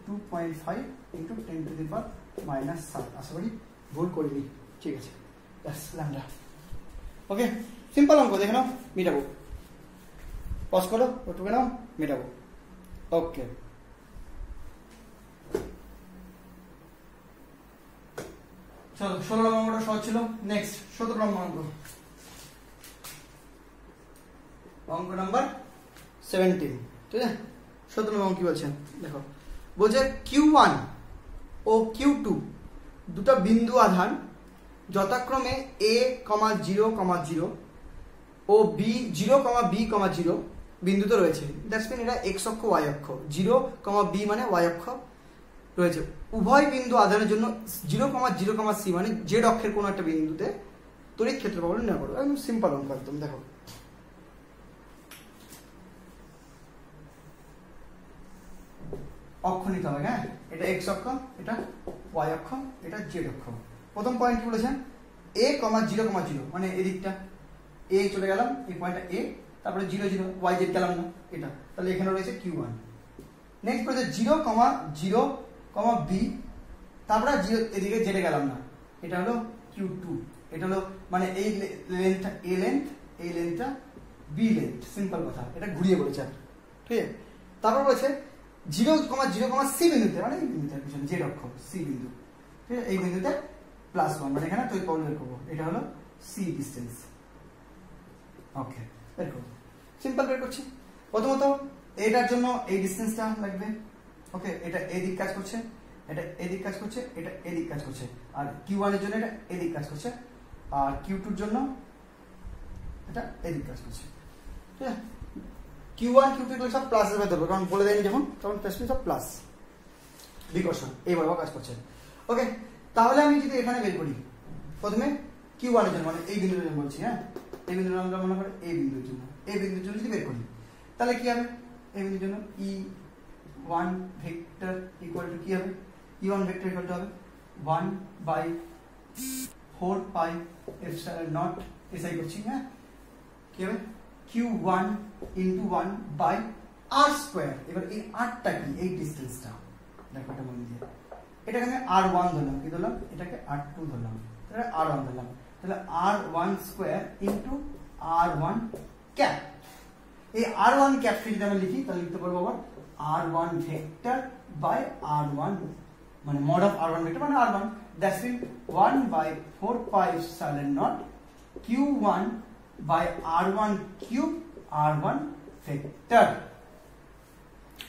2.5 × 10⁻⁷। আশা করি ভুল করিনি, ঠিক আছে। ব্যাস ল্যামডা। ওকে, সিম্পল অঙ্ক, দেখে নাও, মেটাবো। পজ করো, ওটুকে নাও, মেটাবো। ওকে, চলো 16 নম্বরটা সহজ ছিল। নেক্সট 17 নম্বর অঙ্ক, অঙ্ক নাম্বার 17। ঠিক আছে, 17 নম্বর অঙ্ক কি বলছে দেখো। বলছে Q1 ও Q2 দুটো বিন্দু আধান যথাক্রমে A, 0, 0 ও B, 0, B, 0 বিন্দুতে রয়েছে। দ্যাটস মিন এটা x অক্ষ y অক্ষ, 0, B মানে y অক্ষ রয়েছে। উভয় বিন্দু আধানের জন্য 0, 0, C মানে z অক্ষের কোনো একটা বিন্দুতে তড়িৎ ক্ষেত্র পাবো নির্ণয় করো। একদম সিম্পল অঙ্ক, একদম। দেখো অক্ষ নিতে হবে, হ্যাঁ, এটা x অক্ষ, এটা y অক্ষ, এটা z অক্ষ। প্রথম পয়েন্ট কি বলেছেন? A, 0, 0 মানে এদিকটা A চলে গেলাম, এই পয়েন্টটা A, তারপরে 0, 0 y z গেলাম না, এটা তাহলে এখানে রয়েছে Q1। নেক্সট রয়েছে 0, 0, B, তারপরে 0 এদিকে z গেলাম না, এটা হলো Q2। এটা হলো মানে এই লেন্থটা A লেন্থ, এই লেন্থটা B লেন্থ, সিম্পল কথা। এটা ঘুরিয়ে বলেছে, ঠিক আছে। তারপর বলেছে 0, 0, C বিন্দুতে, মানে এই বিন্দুতে পিছনে z অক্ষ C বিন্দু, ঠিক আছে, এই বিন্দুতে +1 মানে এখানে তড়িৎ প্রবাহ বের করবো। এটা হলো C ডিসটেন্স। ওকে, বের করব, সিম্পল বের করছি। প্রথমত এটার জন্য এই ডিসটেন্সটা লাগবে। ওকে, এটা এদিক কাজ করছে, এটা এদিক কাজ করছে, এটা এদিক কাজ করছে। আর Q1 এর জন্য এটা এদিক কাজ করছে, আর Q2 এর জন্য এটা এদিক কাজ করছে, ঠিক আছে। Q1 Q2 এগুলো সব প্লাস এর ভেতর, কারণ বলে দেয়নি যখন, তখন প্লাস সব প্লাস বিকর্ষণ এইভাবে কাজ করছে। ওকে, তাহলে আমি যদি এখানে বের করি প্রথমে Q1 এর জন্য, মানে এই বিন্দুর জন্য বলছি, হ্যাঁ, এই বিন্দুর নামটা মনে করে এই বিন্দুর জন্য, এই বিন্দুর জন্য যদি বের করি তাহলে কি হবে? এই বিন্দুর জন্য E1 ভেক্টর ইকুয়াল টু কি হবে? E1 ভেক্টর ইকুয়াল টু হবে 1/4πε0 এসআই করছি, হ্যাঁ, কি হবে? Q1 × 1/r²। এবার এই rটা কি? এই ডিসটেন্সটা দেখো, এটা মনে দিয়ে এটাকে আমি R1 ধরলাম, কি ধরলাম? এটাকে R2 ধরলাম, এটা R1 ধরলাম। তাহলে R1² × R1 ক্যাপ। এই R1 ক্যাপকে যদি আমি লিখি তাহলে লিখতে পারবো আবার R1 ভেক্টর বাই R1, মানে mod of R1 ভেক্টর মানে R1। That's mean 1/4πε0 Q1 by R1 cube R1 vector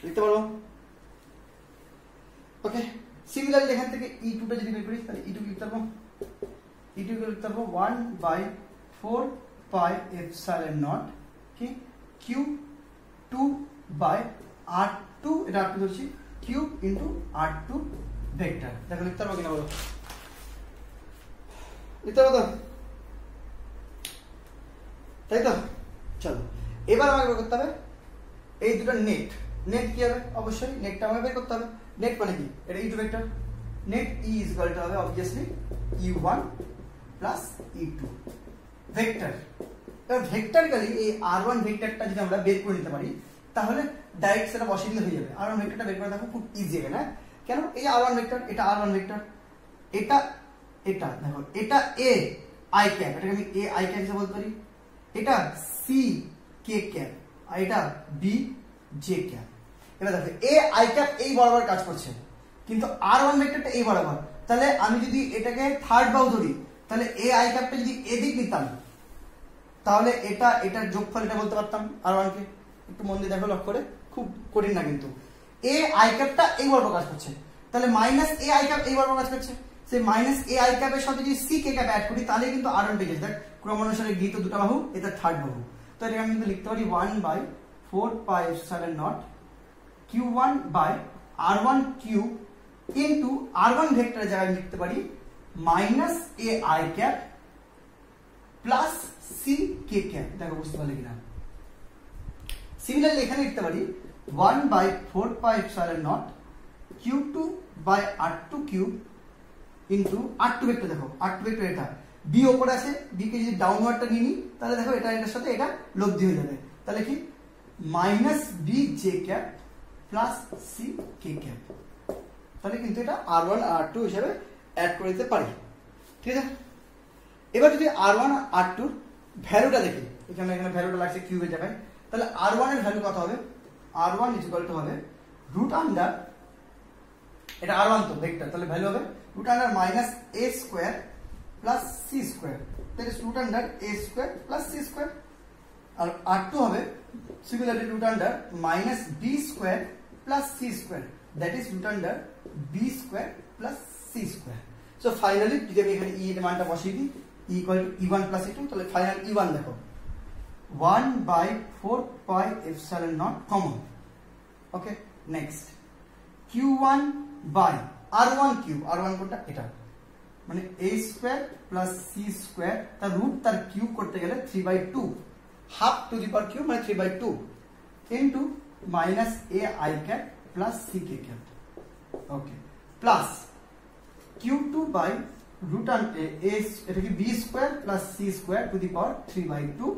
লিখতে পারবো। ওকে, সিমিলারলি এখান থেকে E2 টা যদি বের করি তাহলে E2 লিখতে পারবো, E2 কে লিখতে পারবো 1/4πε0 4 pi epsilon naught কি q2 by r2 এটা r2 ধরছি কিউব ইনটু r2 ভেক্টর। দেখো লিখতে পারবো কিনা বলো, লিখতে পারবো তো, তাই তো? চলো এবার আমাকে বের করতে হবে এই দুটো নেট। নেট কি হবে? অবশ্যই নেটটা আমাকে বের করতে হবে। নেট মানে কি? এটা e2 vector. Net e is equal to হবে obviously e1 plus e2 vector. এবার ভেক্টরিক্যালি এই r1 ভেক্টরটা যদি আমরা বের করে নিতে পারি তাহলে ডাইরেক্ট সেটা বসিয়ে দিলে হয়ে যাবে। r1 ভেক্টরটা বের করে দেখো খুব ইজি এখানে। কেন? এই r1 ভেক্টর, এটা r1 ভেক্টর, এটা এটা দেখো এটা a i ক্যাপ, এটাকে আমি a i ক্যাপ হিসেবে বলতে পারি, এটা c k ক্যাপ আর এটা b j ক্যাপ। এবার দেখো a i ক্যাপ এই বরাবর কাজ করছে কিন্তু r1 ভেক্টরটা এই বরাবর, তাহলে আমি যদি এটাকে থার্ড বাহু ধরি তাহলে a i ক্যাপটা যদি এদিক নিতাম তাহলে এটা এটার যোগফল এটা বলতে পারতাম r1 কে। একটু মন দিয়ে দেখো, লক্ষ্য করে, খুব কঠিন না কিন্তু। a i ক্যাপটা এই বরাবর কাজ করছে তাহলে মাইনাস a i ক্যাপ এই বরাবর কাজ করছে, সেই মাইনাস a i ক্যাপের সাথে যদি c k ক্যাপ অ্যাড করি তাহলে কিন্তু r1 পেয়ে যাচ্ছে। দেখ ক্রমানুসারে গৃহীত দুটো বাহু, এটা থার্ড বাহু, তো এটা আমি কিন্তু লিখতে পারি 1/4 pi epsilon naught q1 by r1 cube into r1 ভেক্টরের জায়গায় লিখতে পারি minus a i cap plus c k cap. দেখো বুঝতে পারলে কিনা? সিমিলারলি এখানে লিখতে পারি 1/4 pi epsilon naught q2 by r2 cube into r2 vector. দেখো r2 ভেক্টর এটা b ওপরে আছে, b কে যদি ডাউনওয়ার্ডটা নিই তাহলে দেখো এটা এটার সাথে এটা লব্ধি হয়ে যাবে, তাহলে কি minus b j cap plus c k cap. তাহলে কিন্তু এটা r1 r2 হিসেবে অ্যাড করে দিতে পারি, ঠিক আছে? এবার যদি r1 আর r2 ভ্যালুটা দেখি, এখানে ভ্যালুটা লাগছে কিউবের জায়গায়, তাহলে r1 এর ভ্যালু কত হবে? r1 ইজ ইকুয়াল টু হবে রুট আন্ডার, এটা r1 তো ভেক্টর, তাহলে ভ্যালু হবে root under minus a square plus c square, that is root under a square plus c square. আর r2 হবে similarly root under minus b square plus c square, that is root under b square plus c square. So finally যদি আমি এখানে e এর মানটা বসিয়ে দিই, e equal two e1 plus e2, তাহলে ফাইনাল e1 দেখো 1/4 pi epsilon naught common. Okay, next q1 by r1 cube, r1 কোনটা? এটা মানে a square plus c square, তার রুট তার কিউব করতে গেলে 3/2, half to the power cube মানে 3/2 into minus a i cap plus c k cap. Okay, plus q2 by root a, এটা কি b square plus c square to the power 3/2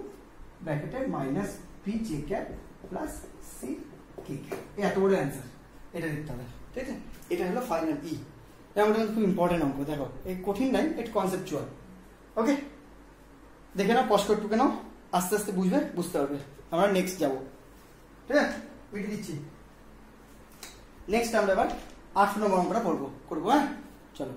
ব্র্যাকেটে minus b j cap plus c k cap. এই এত বড় answer, এটা দিতে হবে, ঠিক আছে? এটা হলো ফাইনাল ই। এটা আমাদের খুব ইম্পর্টেন্ট অঙ্ক। দেখো এই কঠিন নাই, এটা কনসেপচুয়াল। ওকে, দেখে নাও, পজ করে টুকে নাও, আস্তে আস্তে বুঝবে, বুঝতে পারবে। আমরা নেক্সট যাবো, ঠিক আছে? পিটি দিচ্ছি। নেক্সট আমরা এবার 8 নম্বর অঙ্কটা করবো। হ্যাঁ, চলো।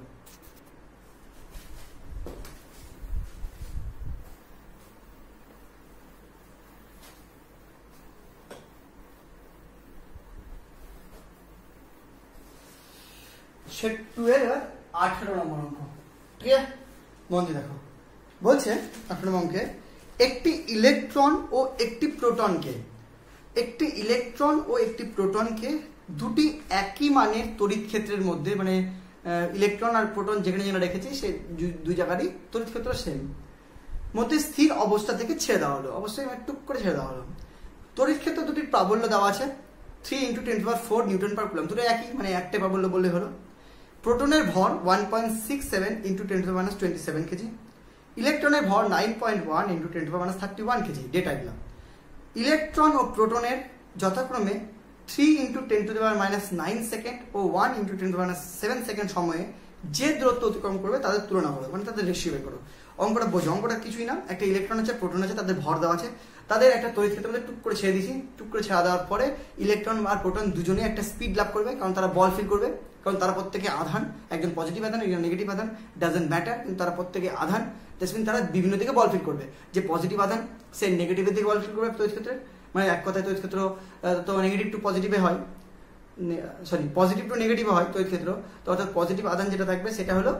সেট 2 এর 18 নম্বর অঙ্ক, ঠিক আছে? মন দিয়ে দেখো, বলছে 18 নম্বর অঙ্কে একটি ইলেকট্রন ও একটি প্রোটনকে দুটি একই মানের তড়িৎ ক্ষেত্রের মধ্যে, মানে ইলেকট্রন আর প্রোটন যেখানে যেখানে রেখেছি সে দুই জায়গারই তড়িৎ ক্ষেত্র সেম, মধ্যে স্থির অবস্থা থেকে ছেড়ে দেওয়া হলো। অবশ্যই টুক করে ছেড়ে দেওয়া হলো। তড়িৎ ক্ষেত্র দুটির প্রাবল্য দেওয়া আছে 3 × 10⁴ নিউটন পার কুলম্ব, দুটো একই, মানে একটা প্রাবল্য বললে হলো। প্রোটনের ভর 1.67 × 10⁻27 কেজি, ইলেকট্রনের ভর 9.1 × 10⁻31 কেজি। ডেটা এগুলো। ইলেকট্রন ও প্রোটনের যথাক্রমে 3 × 10⁻9 সেকেন্ড ও 1 × 10⁻7 সেকেন্ড সময়ে যে দূরত্ব অতিক্রম করবে তাদের তুলনা করো, মানে তাদের রেশিও বের করো। অঙ্কটা বোঝো, অঙ্কটা কিছুই না, একটা ইলেকট্রন আছে, প্রোটন আছে, তাদের ভর দেওয়া আছে, তাদের একটা তড়িৎ ক্ষেত্র মধ্যে টুক করে ছেড়ে দিয়েছি। টুক করে ছেড়ে দেওয়ার পরে ইলেকট্রন আর প্রোটন দুজনেই একটা স্পিড লাভ করবে, কারণ তারা বল ফিল করবে, কারণ তারা প্রত্যেকে আধান, একজন পজিটিভ আধান, একজন নেগেটিভ আধান, ডাজেন্ট ম্যাটার, কিন্তু তারা প্রত্যেকে আধান। দ্যাটস মিন তারা বিভিন্ন দিকে বল ফিল করবে। যে পজিটিভ আধান সে নেগেটিভের দিকে বল ফিল করবে তড়িৎ ক্ষেত্রে, মানে এক কথায় তড়িৎ ক্ষেত্র তো নেগেটিভ টু পজিটিভে হয়, সরি পজিটিভ টু নেগেটিভ হয় তড়িৎ ক্ষেত্র, তো অর্থাৎ পজিটিভ আধান যেটা থাকবে সেটা হলো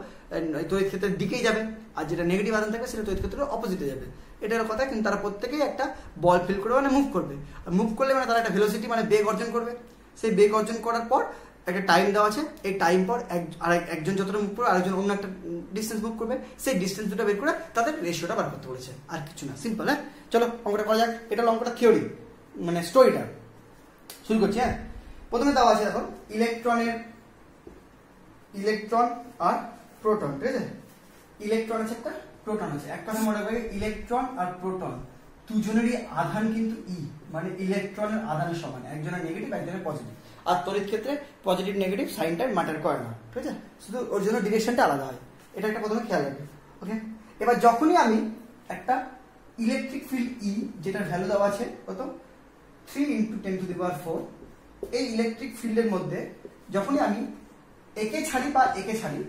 তড়িৎ ক্ষেত্রের দিকেই যাবে, আর যেটা নেগেটিভ আধান থাকবে সেটা তড়িৎ ক্ষেত্রের অপোজিটে যাবে। এটা হলো কথা। কিন্তু তারা প্রত্যেকেই একটা বল ফিল করবে, মানে মুভ করবে। আর মুভ করলে মানে তারা একটা ভেলোসিটি মানে বেগ অর্জন করবে। সেই বেগ অর্জন করার পর একটা টাইম দেওয়া আছে, এই টাইম পর একজন যতটা মুভ করবে আরেকজন অন্য একটা ডিস্টেন্স মুভ করবে, সেই ডিস্টেন্স দুটো বের করে তাদের রেশিওটা বার করতে বলেছে, আর কিছু না, সিম্পল। হ্যাঁ, চলো অঙ্কটা করা যাক। এটা হলো অঙ্কটা থিওরি, মানে স্টোরিটা শুরু করছি। হ্যাঁ, প্রথমে দেওয়া আছে দেখো ইলেকট্রন আর প্রোটন, ঠিক আছে? ইলেকট্রন আছে একটা, প্রোটন আছে। এক কথা মনে রাখবে, ইলেকট্রন আর প্রোটন দুজনেরই আধান কিন্তু ই, মানে ইলেকট্রনের আধানের সমান, একজনের নেগেটিভ একজনের পজিটিভ। আর তড়িৎ ক্ষেত্রে পজিটিভ নেগেটিভ সাইনটা ম্যাটার করে না, ঠিক আছে? শুধু ওর জন্য ডিরেকশনটা আলাদা হয়, এটা একটা প্রথমে খেয়াল রাখবে। ওকে, এবার যখনই আমি একটা ইলেকট্রিক ফিল্ড ই, যেটার ভ্যালু দেওয়া আছে কত, 3 × 10⁴, এই ইলেকট্রিক ফিল্ডের মধ্যে যখনই আমি একে ছাড়ি বা একে ছাড়ি,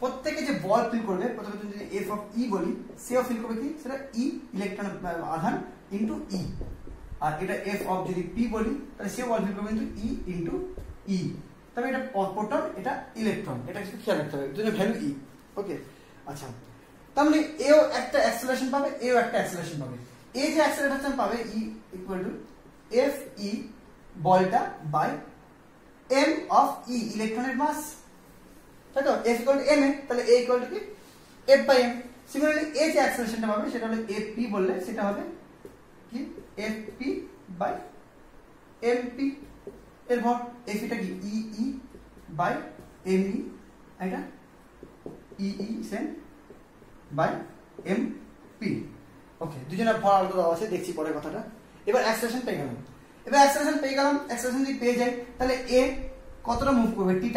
প্রত্যেকে যে বল ফিল করবে, প্রথমে যদি এফ অফ ই বলি, সেও ফিল করবে কি, সেটা ই ইলেকট্রন আধান ইন্টু ই। আর এটা এফ অফ যদি পি বলি, তাহলে সেও বল ফিল করবে কিন্তু ই ইন্টু ই। তবে এটা প্রোটন, এটা ইলেকট্রন, এটা একটু খেয়াল রাখতে হবে, দুজনের ভ্যালু ই। ওকে, আচ্ছা, তার মানে এও একটা অ্যাক্সেলারেশন পাবে, এও একটা অ্যাক্সেলারেশন পাবে। এই যে অ্যাক্সেলারেশন পাবে ই ইকুয়াল টু এফ ই বলটা বাই এম অফ ই ইলেকট্রনের মাস, তাই তো? এফ ইকুয়াল টু এম এ, তাহলে এ ইকুয়াল টু কি, এফ বাই এম। সিমিলারলি এ যে অ্যাক্সেলারেশনটা পাবে সেটা হলো এফ পি বললে সেটা হবে কি, F P by M P এর ভর। এফ এটা কি ই ই বাই এম ই, এটা ই ই সেম বাই এম পি। ওকে, দুজনের ভর আলাদা দেওয়া আছে, দেখছি পরের কথাটা। এবার অ্যাক্সেলারেশন পেয়ে গেলাম। অ্যাক্সেলারেশন যদি পেয়ে যাই, তাহলে এ কতটা মুভ করবে, টি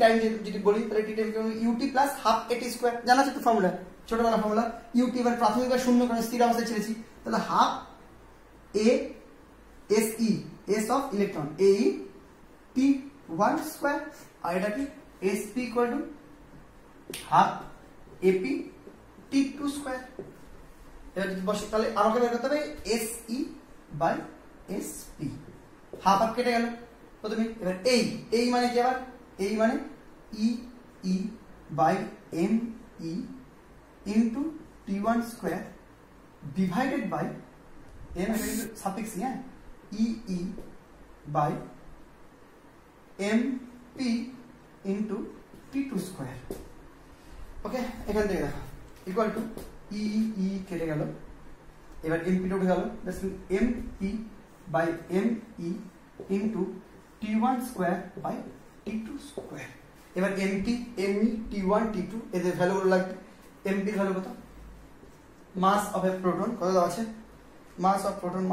টাইম যদি বলি, তাহলে tea time UT plus half এটি স্কোয়ার, জানা আছে তো ফর্মুলা, ছোটবেলা ফর্মুলা। ইউটি এবার প্রাথমিকভাবে শূন্য কারণ স্থির অবস্থায় ছেড়েছি, তাহলে half A S E, S of electron, A E T one square, আর এটা কি S P equal to half AP T two square. এবার যদি বসে, তাহলে আমাকে বের করতে হবে S E by S P, half half কেটে গেল প্রথমে। এবার এই মানে কি, আবার এই মানে E E by M E into T one square divided by M, এটা সাফিক্স, হ্যাঁ, E E by M P into T two square. Okay, এখান থেকে দেখো ইকুয়াল টু ই ই কেটে গেল, এবার এম পিটা উঠে গেল, that's mean M P by M E into T one square by T two square. এবার M T, M E, T one, T two, এদের ভ্যালুগুলো লাগবে। এম পির ভ্যালু কত, মাস অফ এ প্রোটন কত দেওয়া আছে, mass of proton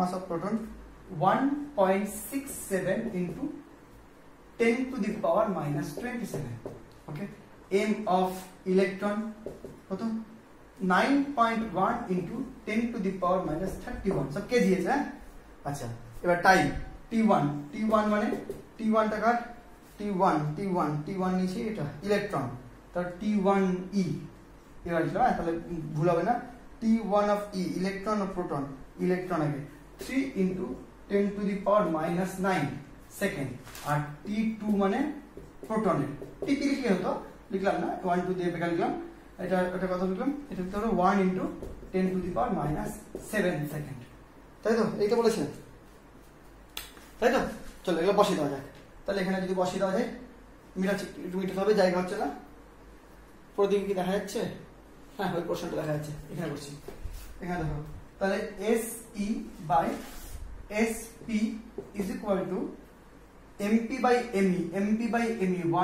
1.67 into 10⁻⁻27. Okay, M of electron কত, 9.1 into 10⁻31, সব কেজি আছে। হ্যাঁ, আচ্ছা, এবার টাইম T1 মানে T1 টাকার T1 নিচে এটা ইলেকট্রন, তার T1E এবার ছিল। হ্যাঁ, তাহলে ভুল হবে না। T1 অফ ই ইলেকট্রন ও প্রোটন, ইলেকট্রন আগে 3 into 10⁻⁹ সেকেন্ড, আর T2 মানে প্রোটনের। টিপি লিখলে হতো, লিখলাম না, 1 2 দিয়ে বেকার লিখলাম। এটা কত লিখলাম, এটা হলো 1 into 10⁻⁷ সেকেন্ড, তাই তো? এইটা বলেছেন, তাই তো? চলো এগুলো বসিয়ে দেওয়া যাক। তাহলে এখানে যদি বসিয়ে দেওয়া যায়, মিটাতে হবে, জায়গা হচ্ছে না। প্রদিকে কি দেখা যাচ্ছে? হ্যাঁ, ওই পোর্শনটা দেখা যাচ্ছে, এখানে করছি। এখানে দেখো, তাহলে S E by S P is equal to MP by ME,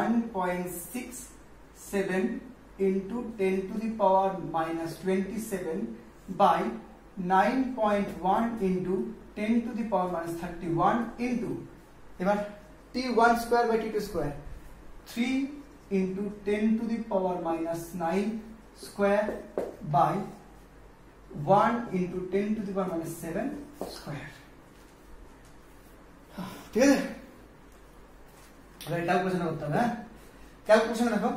1.67 into 10⁻⁻27 by 9.1 into 10⁻⁻31 into, এবার T1 square by T2 square, 3 into 10⁻⁹ square by 1 into 10⁻⁷ square. ঠিক আছে, ক্যালকুলেশন করতে হবে। হ্যাঁ, ক্যালকুলেশন দেখো,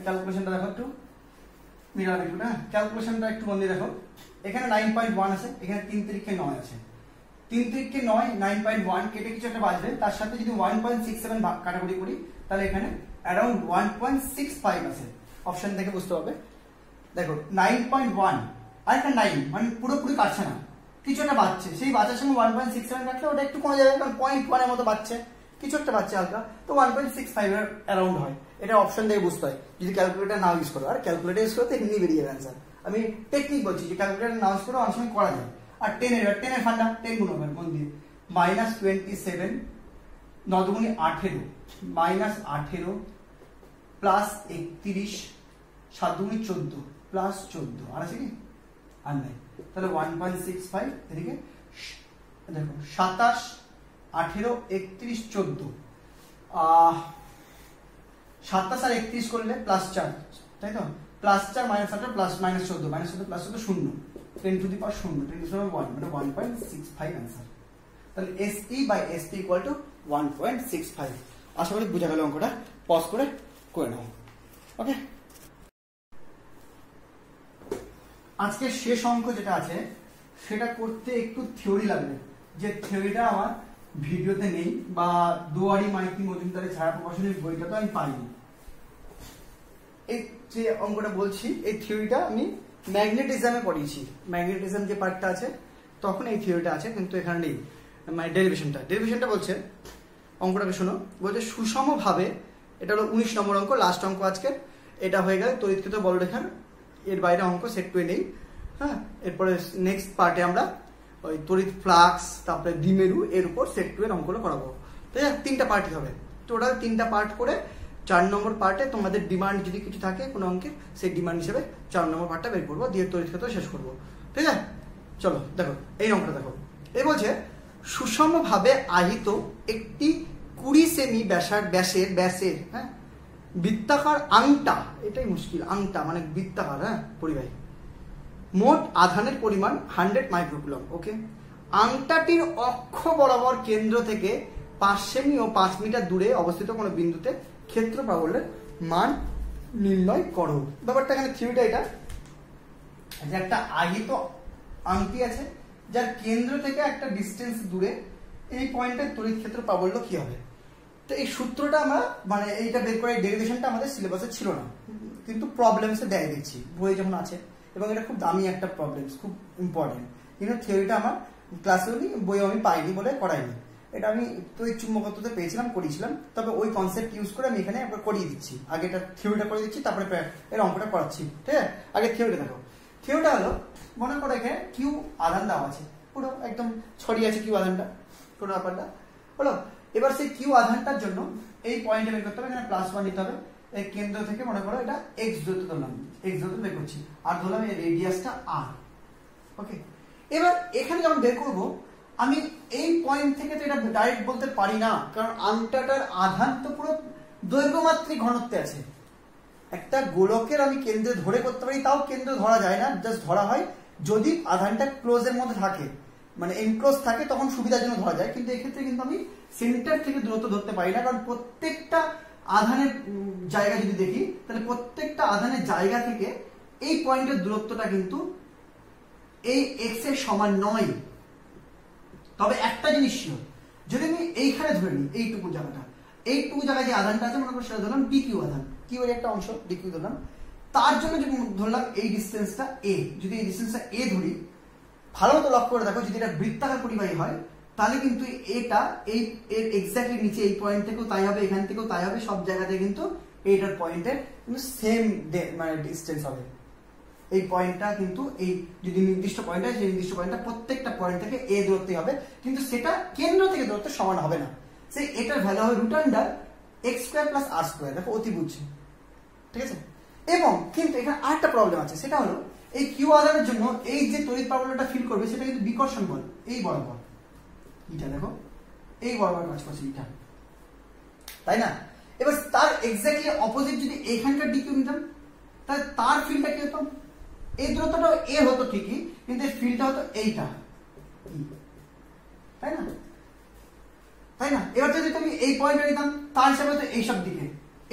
ক্যালকুলেশনটা দেখো একটু মিরার একটু না, ক্যালকুলেশনটা একটু মন দিয়ে দেখো। এখানে 9.1 আছে, এখানে 3 3 9 আছে, 3 থেকে 9 9.1 কেটে কিছু একটা বাজবে, তার সাথে যদি 1.67 ভাগ কাটাকুটি করি তাহলে এখানে অ্যারাউন্ড 1.65 আছে। অপশন থেকে বুঝতে পারবে। দেখো 9.1 আর একটা 9 মানে পুরোপুরি কাটছে না, কিছু একটা বাজছে, সেই বাজার সঙ্গে 1.67 কাটলে ওটা একটু কমে যাবে, কারণ 0.1 এর মতো বাজছে, কিছু একটা বাজছে হালকা, তো 1.65 এর অ্যারাউন্ড হয়। এটা অপশন থেকে বুঝতে হয় যদি ক্যালকুলেটর না ইউজ করো। আর ক্যালকুলেটর ইউজ করতে এমনি বেরিয়ে যাবে অ্যান্সার। আমি টেকনিক বলছি যে ক্যালকুলেটর না ইউজ করে অনেক সময় করা যায়। আর 10 এর ফান্ডা 10 গুণ হবে কোন দিয়ে, -27 9 দুগুণে 18 -18 প্লাস 31 7 দুগুণে 14 প্লাস 14 আর আছে কি আর নাই, তাহলে 1.65 এদিকে দেখো 27 18 31 14 27 আর 31 করলে +4, তাই তো, +4 -8 plus -14 -14 plus 14 0 10 to the power 0 10 to the power 1 মানে 1.65 आंसर। তাহলে SE by ST equal to 1.65। আশা করি বুঝা গেল অঙ্কটা, পজ করে নাও। ওকে, আজকে শেষ অঙ্ক যেটা আছে সেটা করতে একটু থিওরি লাগবে, যে থিওরিটা আমার ভিডিওতে নেই বা দুয়ারি মাইতি মজুমদারের ছায়া প্রকাশনের বইটা তো আমি পাইনি। এই যে অঙ্কটা বলছি এই থিওরিটা আমি ম্যাগনেটিজমে পড়িয়েছি, ম্যাগনেটিজম যে পার্টটা আছে তখন এই থিওরিটা আছে, কিন্তু এখানে নেই। মানে ডেরিভেশনটা বলছে, অঙ্কটাকে শোনো, বলছে সুষমভাবে, এটা হলো 19 নম্বর অঙ্ক, লাস্ট অঙ্ক আজকে। এটা হয়ে গেলে তড়িৎক্ষেত্র বলরেখার এর বাইরে অঙ্ক সেট 2 নেই। হ্যাঁ, এরপরে নেক্সট পার্টে আমরা ওই তড়িৎ ফ্লাক্স, তারপরে দ্বিমেরু, এর উপর সেট 2 এর অঙ্কগুলো করাবো। তাই 3টা পার্টই হবে, টোটাল 3টা পার্ট করে 4 নম্বর পার্টে তোমাদের ডিমান্ড যদি কিছু থাকে কোনো অঙ্কে, সেই ডিমান্ড হিসেবে 4 নম্বর পার্টটা বের করবো, দিয়ে তড়িৎক্ষেত্র শেষ করবো। ঠিক আছে, চলো দেখো এই অঙ্কটা দেখো। এই বলছে সুষমভাবে আহিত একটি 20 সেমি ব্যাসের হ্যাঁ বৃত্তাকার আংটা, এটাই মুশকিল, আংটা মানে বৃত্তাকার, হ্যাঁ পরিবাহী, মোট আধানের পরিমাণ 100 মাইক্রোকুলম। ওকে, আংটাটির অক্ষ বরাবর কেন্দ্র থেকে 5 সেমি ও 5 মিটার দূরে অবস্থিত কোনো বিন্দুতে ক্ষেত্র প্রাবল্যের মান নির্ণয় করো। ব্যাপারটা এখানে থিওরিটা এটা, যে একটা আহিত আংটি আছে যার কেন্দ্র থেকে একটা ডিস্টেন্স দূরে, এই পয়েন্টের তড়িৎ ক্ষেত্র প্রাবল্য কি হবে। তো এই সূত্রটা আমরা মানে এইটা বের করে ডেরিভেশনটা আমাদের সিলেবাসে ছিল না, কিন্তু প্রবলেমসে দেয় দেখছি বইয়ে যখন আছে, এবং এটা খুব দামি একটা প্রবলেমস, খুব ইম্পর্টেন্ট। কিন্তু থিওরিটা আমার ক্লাসেও নি, বইও আমি পাইনি বলে করাইনি। এটা আমি তো এই চুম্বকত্বতে পেয়েছিলাম, করিয়েছিলাম, তবে ওই কনসেপ্ট ইউজ করে আমি এখানে একবার করিয়ে দিচ্ছি। আগে এটা থিওরিটা করে দিচ্ছি, তারপরে এর অঙ্কটা করাচ্ছি। ঠিক আছে, আগে থিওরিটা দেখো। থিওরিটা হলো, মনে করো এখানে কিউ আধান দেওয়া আছে, পুরো একদম ছড়িয়ে আছে কিউ আধানটা, পুরো ব্যাপারটা হলো। এবার সেই কিউ আধানটার জন্য এই পয়েন্টে বের করতে হবে, এখানে +1 নিতে হবে। এই কেন্দ্র থেকে মনে করো এটা এক্স দূরত্ব ধরলাম, এক্স দূরত্ব বের করছি, আর ধরলাম এই রেডিয়াসটা আর। ওকে, এবার এখানে যখন বের করব আমি এই পয়েন্ট থেকে তো এটা ডাইরেক্ট বলতে পারি না, কারণ আংটাটার আধান তো পুরো দৈর্ঘ্যমাত্রিক ঘনত্বে আছে। একটা গোলকের আমি কেন্দ্রে ধরে করতে পারি, তাও কেন্দ্র ধরা যায় না, জাস্ট ধরা হয় যদি আধানটা ক্লোজের মধ্যে থাকে, মানে এনক্লোজ থাকে, তখন সুবিধার জন্য ধরা যায়। কিন্তু এক্ষেত্রে কিন্তু আমি সেন্টার থেকে দূরত্ব ধরতে পারি না, কারণ প্রত্যেকটা আধানের জায়গা যদি দেখি তাহলে প্রত্যেকটা আধানের জায়গা থেকে এই পয়েন্টের দূরত্বটা কিন্তু এই এক্স এর সমান নয়। তবে একটা জিনিস শিওর, যদি আমি এইখানে ধরে নিই এইটুকু জায়গায় যে আধানটা আছে, মনে করো সেটা ধরলাম ডিকিউ আধান, কিউ এর একটা অংশ ডিকিউ ধরলাম, তার জন্য যদি ধরলাম এই ডিস্টেন্সটা এ, যদি এই ডিস্টেন্সটা এ ধরি, ভালো মতো লক্ষ্য করে দেখো, যদি এটা বৃত্তাকার পরিবাহী হয় তাহলে কিন্তু এটা এই এর এক্স্যাক্টলি নিচে এই পয়েন্ট থেকেও তাই হবে, এখান থেকেও তাই হবে, সব জায়গাতে কিন্তু এইটার পয়েন্টের কিন্তু সেম মানে ডিস্টেন্স হবে। এই পয়েন্টটা কিন্তু এই যদি নির্দিষ্ট পয়েন্ট হয়, সেই নির্দিষ্ট পয়েন্টটা প্রত্যেকটা পয়েন্ট থেকে এ দূরত্বই হবে, কিন্তু সেটা কেন্দ্র থেকে দূরত্ব সমান হবে না। সেই এটার ভ্যালু হবে √x² + r²। দেখো অতি বুঝছি, ঠিক আছে। এবং কিন্তু এখানে আরেকটা প্রবলেম আছে, সেটা হলো এই কিউ আধানের জন্য এই যে তড়িৎ প্রাবল্যটা ফিল করবে সেটা কিন্তু বিকর্ষণ বল, এই বরাবর এটা দেখো, এই বরাবর কাজ করছে এটা, তাই না। এবার তার এক্স্যাক্টলি অপোজিট যদি এখানকার ডিকিউ নিতাম, তাহলে তার ফিল্ডটা কি হতো, এই দূরত্বটা এ হতো ঠিকই, কিন্তু এর ফিল্ডটা হতো এইটা, তাই না। এবার যদি তুমি এই পয়েন্টটা নিতাম, তার হিসাবে তো এইসব দিকে,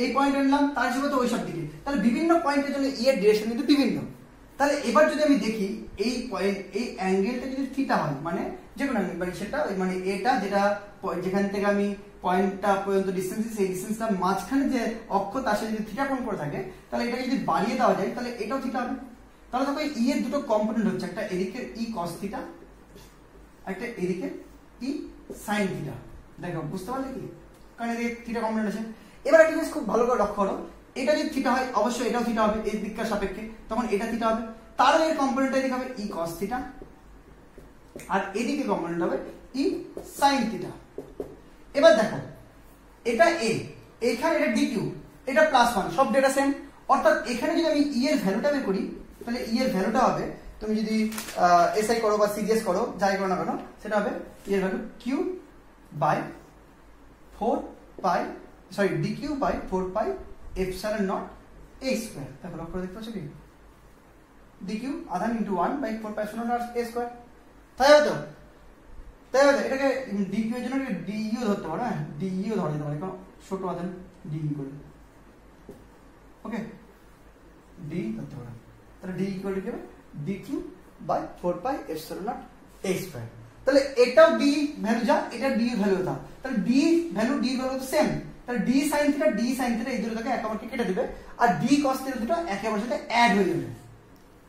এই পয়েন্টটা নিলাম তার হিসাবে তো ওইসব দিকে, তাহলে বিভিন্ন পয়েন্টের জন্য এর ডিরেকশন কিন্তু বিভিন্ন। তাহলে এবার যদি আমি দেখি এই পয়েন্ট, এই অ্যাঙ্গেলটা যদি থিটা হয়, মানে যে কোনো অ্যাঙ্গেল, মানে সেটা মানে এটা যেটা যেখান থেকে আমি পয়েন্টটা পর্যন্ত ডিসটেন্স, সেই ডিসটেন্সটা মাঝখানে যে অক্ষ তার সাথে যদি থিটা কোণ করে থাকে, তাহলে এটাকে যদি বাড়িয়ে দেওয়া যায় তাহলে এটাও থিটা হবে। তাহলে দেখো ই এর দুটো কম্পোনেন্ট হচ্ছে, একটা এদিকে ই কস থিটা, একটা এদিকে ই সাইন থিটা। দেখো বুঝতে পারলে কি, কারণ এদিকে থিটা কম্পোনেন্ট আছে। এবার একটা জিনিস খুব ভালো করে লক্ষ্য করো, এটা যদি থিটা হয় অবশ্যই এটাও থিটা হবে এই দিককার সাপেক্ষে, তখন এটা থিটা হবে। তারও এর কম্পোনেন্টটা এদিকে হবে ই কস থিটা, আর এদিকে কম্পোনেন্ট হবে ই সাইন থিটা। এবার দেখো এটা এ, এখানে এটা ডিকিউ, এটা +1, সব ডেটা সেম। অর্থাৎ এখানে যদি আমি ই এর ভ্যালুটা বের করি, তাহলে ই এর ভ্যালুটা হবে, তুমি যদি এসআই করো বা সিজিএস করো, যাই করো না কেন, সেটা হবে ই এর value Q by 4 pi, sorry DQ by 4 pi epsilon naught A square. দেখো লক্ষ্য করে দেখতে পাচ্ছ কি, ডিকিউ আধান into 1 by 4 pi epsilon naught A square. তাই হতো, তাই হতো। এটাকে ডিকিউ এর জন্য ডিইউ ধরতে পারো, হ্যাঁ ডিইউ ধরে দিতে পারো, কারণ ছোট আধান ডিই করে, ওকে ডি ধরতে পারো। তাহলে ডি ইকুয়াল টু কি হবে, DQ by 4 pi epsilon naught A square. তাহলে এটাও ডি ভ্যালু যা, এটা ডি এর ভ্যালু তা, তাহলে ডি ভ্যালু ডি ভ্যালু তো সেম। তাহলে ডি সাইন থিটা এই দুটোকে একে অপরকে কেটে দিবে, আর ডি কস থিটা দুটো একে অপরের সাথে অ্যাড হয়ে যাবে,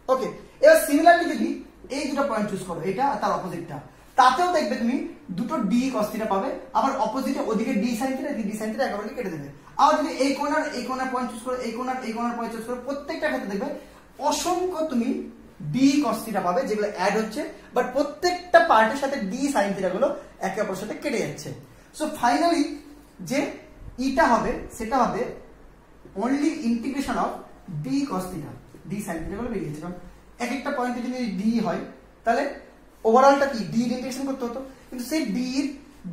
ওকে। এবার সিমিলারলি যদি এই দুটো পয়েন্ট চুজ করো, এটা আর তার অপোজিটটা, তাতেও দেখবে তুমি দুটো ডি কস থিটা পাবে, আবার অপোজিটে ওদিকে ডি সাইন থিটা একে অপরকে কেটে দেবে। আবার যদি এই কোণার পয়েন্ট চুজ করো, এই কোণার পয়েন্ট চুজ করো, প্রত্যেকটা ক্ষেত্রে দেখবে অসংখ্য তুমি ডি কস থিটা পাবে, যেগুলো অ্যাড হচ্ছে, বাট প্রত্যেকটা পার্টের সাথে ডি সাইন থিটা গুলো একে অপরের সাথে কেটে যাচ্ছে। সো ফাইনালি যে ইটা হবে সেটা হবে only integration of D cos theta, D sine theta গুলো বেরিয়েছে। কারণ এক একটা পয়েন্টে যদি ডি হয় তাহলে ওভারঅলটা কি ডি ইন্টিগ্রেশন করতে হতো, কিন্তু সেই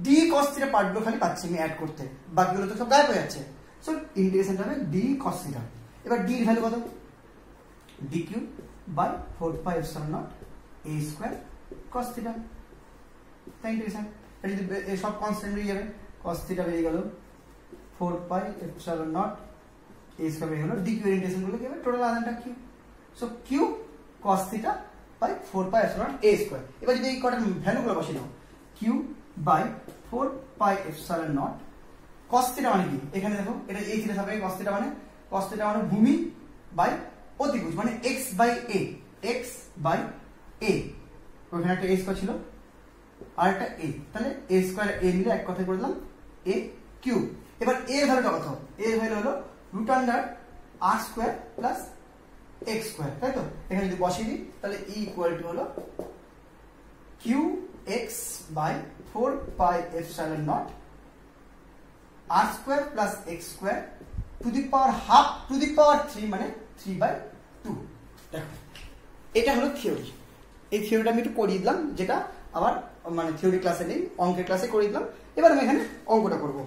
ডি কস থিটা পার্টগুলো খালি পাচ্ছি আমি অ্যাড করতে, বাকিগুলো তো সব গায়েব হয়ে যাচ্ছে। সো ইন্টিগ্রেশনটা হবে ডি কস থিটা। এবার ডি এর ভ্যালু কত, D Q by 4 pi epsilon naught A square cos theta. তাই ইন্টিগ্রেশন এটা যদি সব কনস্ট্যান্ট বেরিয়ে যাবে, কস থিটা বেরিয়ে গেল, 4 pi epsilon naught A square বেরিয়ে গেল, ডি কিউ ইন্টিগ্রেশন করলে কি হবে, টোটাল আধানটা কিউ। So Q cos theta by 4 pi epsilon naught A square. এবার যদি এই কটার ভ্যালুগুলো বসিয়ে দাও, Q by 4 pi epsilon naught cos theta মানে কি, এখানে দেখো এটা এই থিটা সাপেক্ষে কস থিটা মানে ভূমি বাই অতিভুজ, মানে x by a, x by a, ওখানে একটা a স্কয়ার ছিল আর একটা a, তাহলে a স্কয়ার a মিলে এক কথায় করে দিলাম a কিউব। এবার a এর ভ্যালুটা কত, a এর ভ্যালু হলো root under r square plus x square, তাই তো। এখানে যদি বসিয়ে দিই তাহলে e ইকুয়াল টু হলো qx by 4 pi epsilon naught r square plus x square to the power half to the power 3, মানে 3/2। দেখো এটা হলো থিওরি, এই থিওরিটা আমি একটু করিয়ে দিলাম, যেটা আবার মানে থিওরি ক্লাসে নেই, অঙ্কের ক্লাসে করিয়ে দিলাম। এবার আমি এখানে অঙ্কটা করব।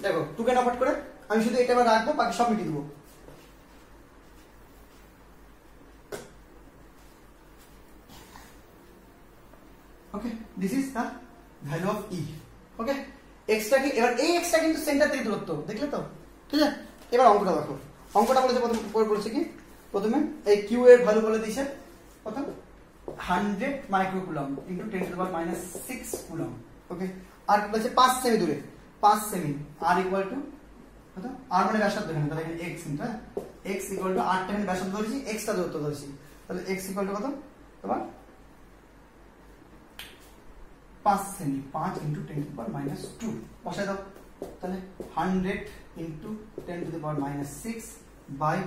দেখো টুকে নকট করে আমি শুধু এটা আবার রাখবো, বাকি সব মিটিয়ে দেবো। Okay, this is the value of E. Okay, এক্সটা কি, এবার এই এক্সটা কিন্তু সেন্টার থেকে দূরত্ব, দেখলে তো, ঠিক আছে। এবার অঙ্কটা দেখো, অঙ্কটা বলেছে বলেছে কি, প্রথমে এই কিউ এর ভ্যালু বলে দিয়েছে কত, 100 microcoulomb into 10 to the power -6 coulomb. Okay, আর বলেছে 5 সেমি দূরে, 5 সেমি, আর ইকুয়াল টু কত, আর মানে ব্যাসার্ধ, এখানে তাহলে এখানে x into x equal to 8 টা এখানে ব্যাসার্ধ ধরেছি, x টা দূরত্ব ধরেছি, তাহলে x ইকুয়াল টু কত তোমার 5 সেমি, 5 ইনটু 10 টু দি পাওয়ার -2 বসাই দাও। তাহলে 100 into 10 to the power -6 by,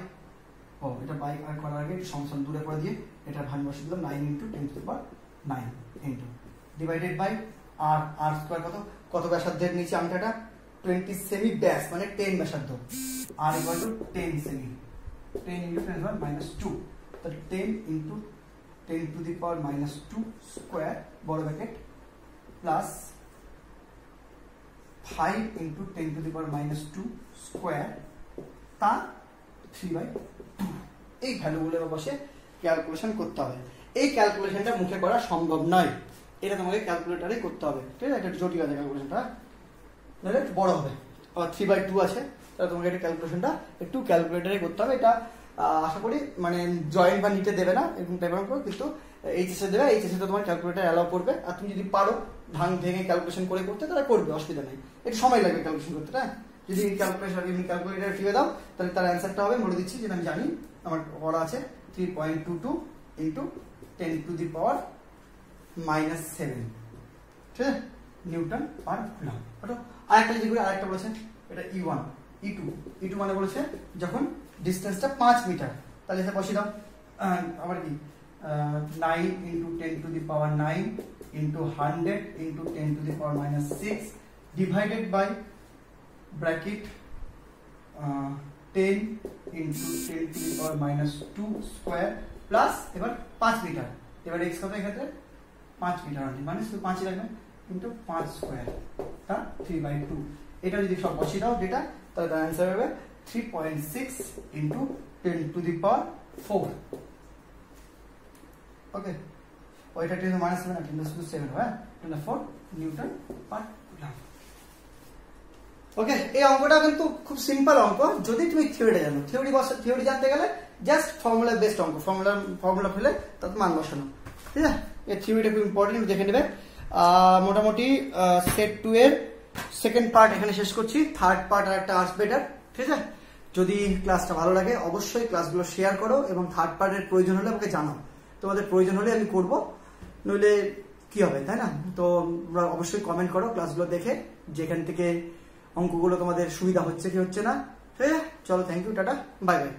ও এটা বাই আর করার আগে একটু সমস্যা দূরে করে দিয়ে এটা ভাগ বসিয়ে দিলাম, 9 into 10 to the power 9 into divided by R, R square কত, কত ব্যাসার্ধের নিচে আমি এটা 20 সেমি ব্যাস, মানে 10 ব্যাসার্ধ, আর ইকুয়াল টু 10 সেমি, 10 ইনটু 10 টু দি পাওয়ার -2, তাহলে 10 ইনটু 10 টু দি পাওয়ার -2 স্কয়ার বড় bracket plus 5 into 10 to the power -2 স্কয়ার তা 3/2। এই ভ্যালুগুলোর বসে ক্যালকুলেশন করতে হবে। এই ক্যালকুলেশনটা মুখে করা সম্ভব নয়, এটা তোমাকে ক্যালকুলেটরে করতে হবে, ঠিক আছে। এটা জটিল আছে ক্যালকুলেশনটা, তাহলে বড় হবে, আর 3/2 আছে, তাহলে তোমাকে এটা ক্যালকুলেশনটা একটু ক্যালকুলেটরে করতে হবে। এটা আশা করি মানে জয়েন্ট বা নিটে দেবে না এরকম টাইপের অঙ্ক, কিন্তু এইচএসে দেবে। এইচএসে তো তোমার ক্যালকুলেটার অ্যালাউ করবে, আর তুমি যদি পারো ভেঙে ক্যালকুলেশন করে করতে তাহলে করবে, অসুবিধা নেই। একটু সময় লাগবে ক্যালকুলেশন করতে, হ্যাঁ। যদি ক্যালকুলেটার টিপে দাও তাহলে তার অ্যান্সারটা হবে, বলে দিচ্ছি যেটা আমি জানি, আমার করা আছে 3.22 ইন্টু 10 টু দি পাওয়ার -7, ঠিক আছে, নিউটন পার কুলম্ব। আরেকটা যদি করি, আরেকটা বলেছে এটা E1 E2 মানে বলেছে যখন ডিস্টেন্সটা 5 মিটার, তাহলে এটা বসিয়ে দাও। আবার কি 9 into 10 to the power 9 into 100 into 10 to the power -6 divided by bracket 10 into 10 to the power -2 square plus এবার 5 মিটার। এবার এক্স কত এক্ষেত্রে 5 মিটার অনলি, মানে শুধু 5 রাখবেন ইন্টু 5 স্কোয়ার তা 3/2। এটা যদি সব বসিয়ে দাও ডেটা, তাহলে তার অ্যান্সার হবে 3.6 ইন্টু 10 টু দি পাওয়ার 4। ওকে, ওইটা 10 -7 আর 10⁻⁷ হয় 4 নিউটন পার কুলম্ব। ওকে, এই অঙ্কটা কিন্তু খুব সিম্পল অঙ্ক যদি তুমি থিওরিটা জানো। থিওরি জানতে গেলে জাস্ট ফর্মুলা বেসড অঙ্ক, ফর্মুলা ফেলে তাতে মান বসানো, ঠিক আছে। এই থিওরিটা খুব ইম্পর্টেন্ট, দেখে নেবে। মোটামুটি সেট 2 এর সেকেন্ড পার্ট এখানে শেষ করছি, থার্ড পার্ট আর একটা আসবে এটার, ঠিক আছে। যদি ক্লাসটা ভালো লাগে অবশ্যই ক্লাসগুলো শেয়ার করো, এবং থার্ড পার্টের প্রয়োজন হলে আমাকে জানাও। তোমাদের প্রয়োজন হলে আমি করব, নইলে কি হবে, তাই না? তো অবশ্যই কমেন্ট করো ক্লাসগুলো দেখে, যেখান থেকে অঙ্কগুলো তোমাদের সুবিধা হচ্ছে কি হচ্ছে না, ঠিক আছে। চলো, thank you, tata, bye by.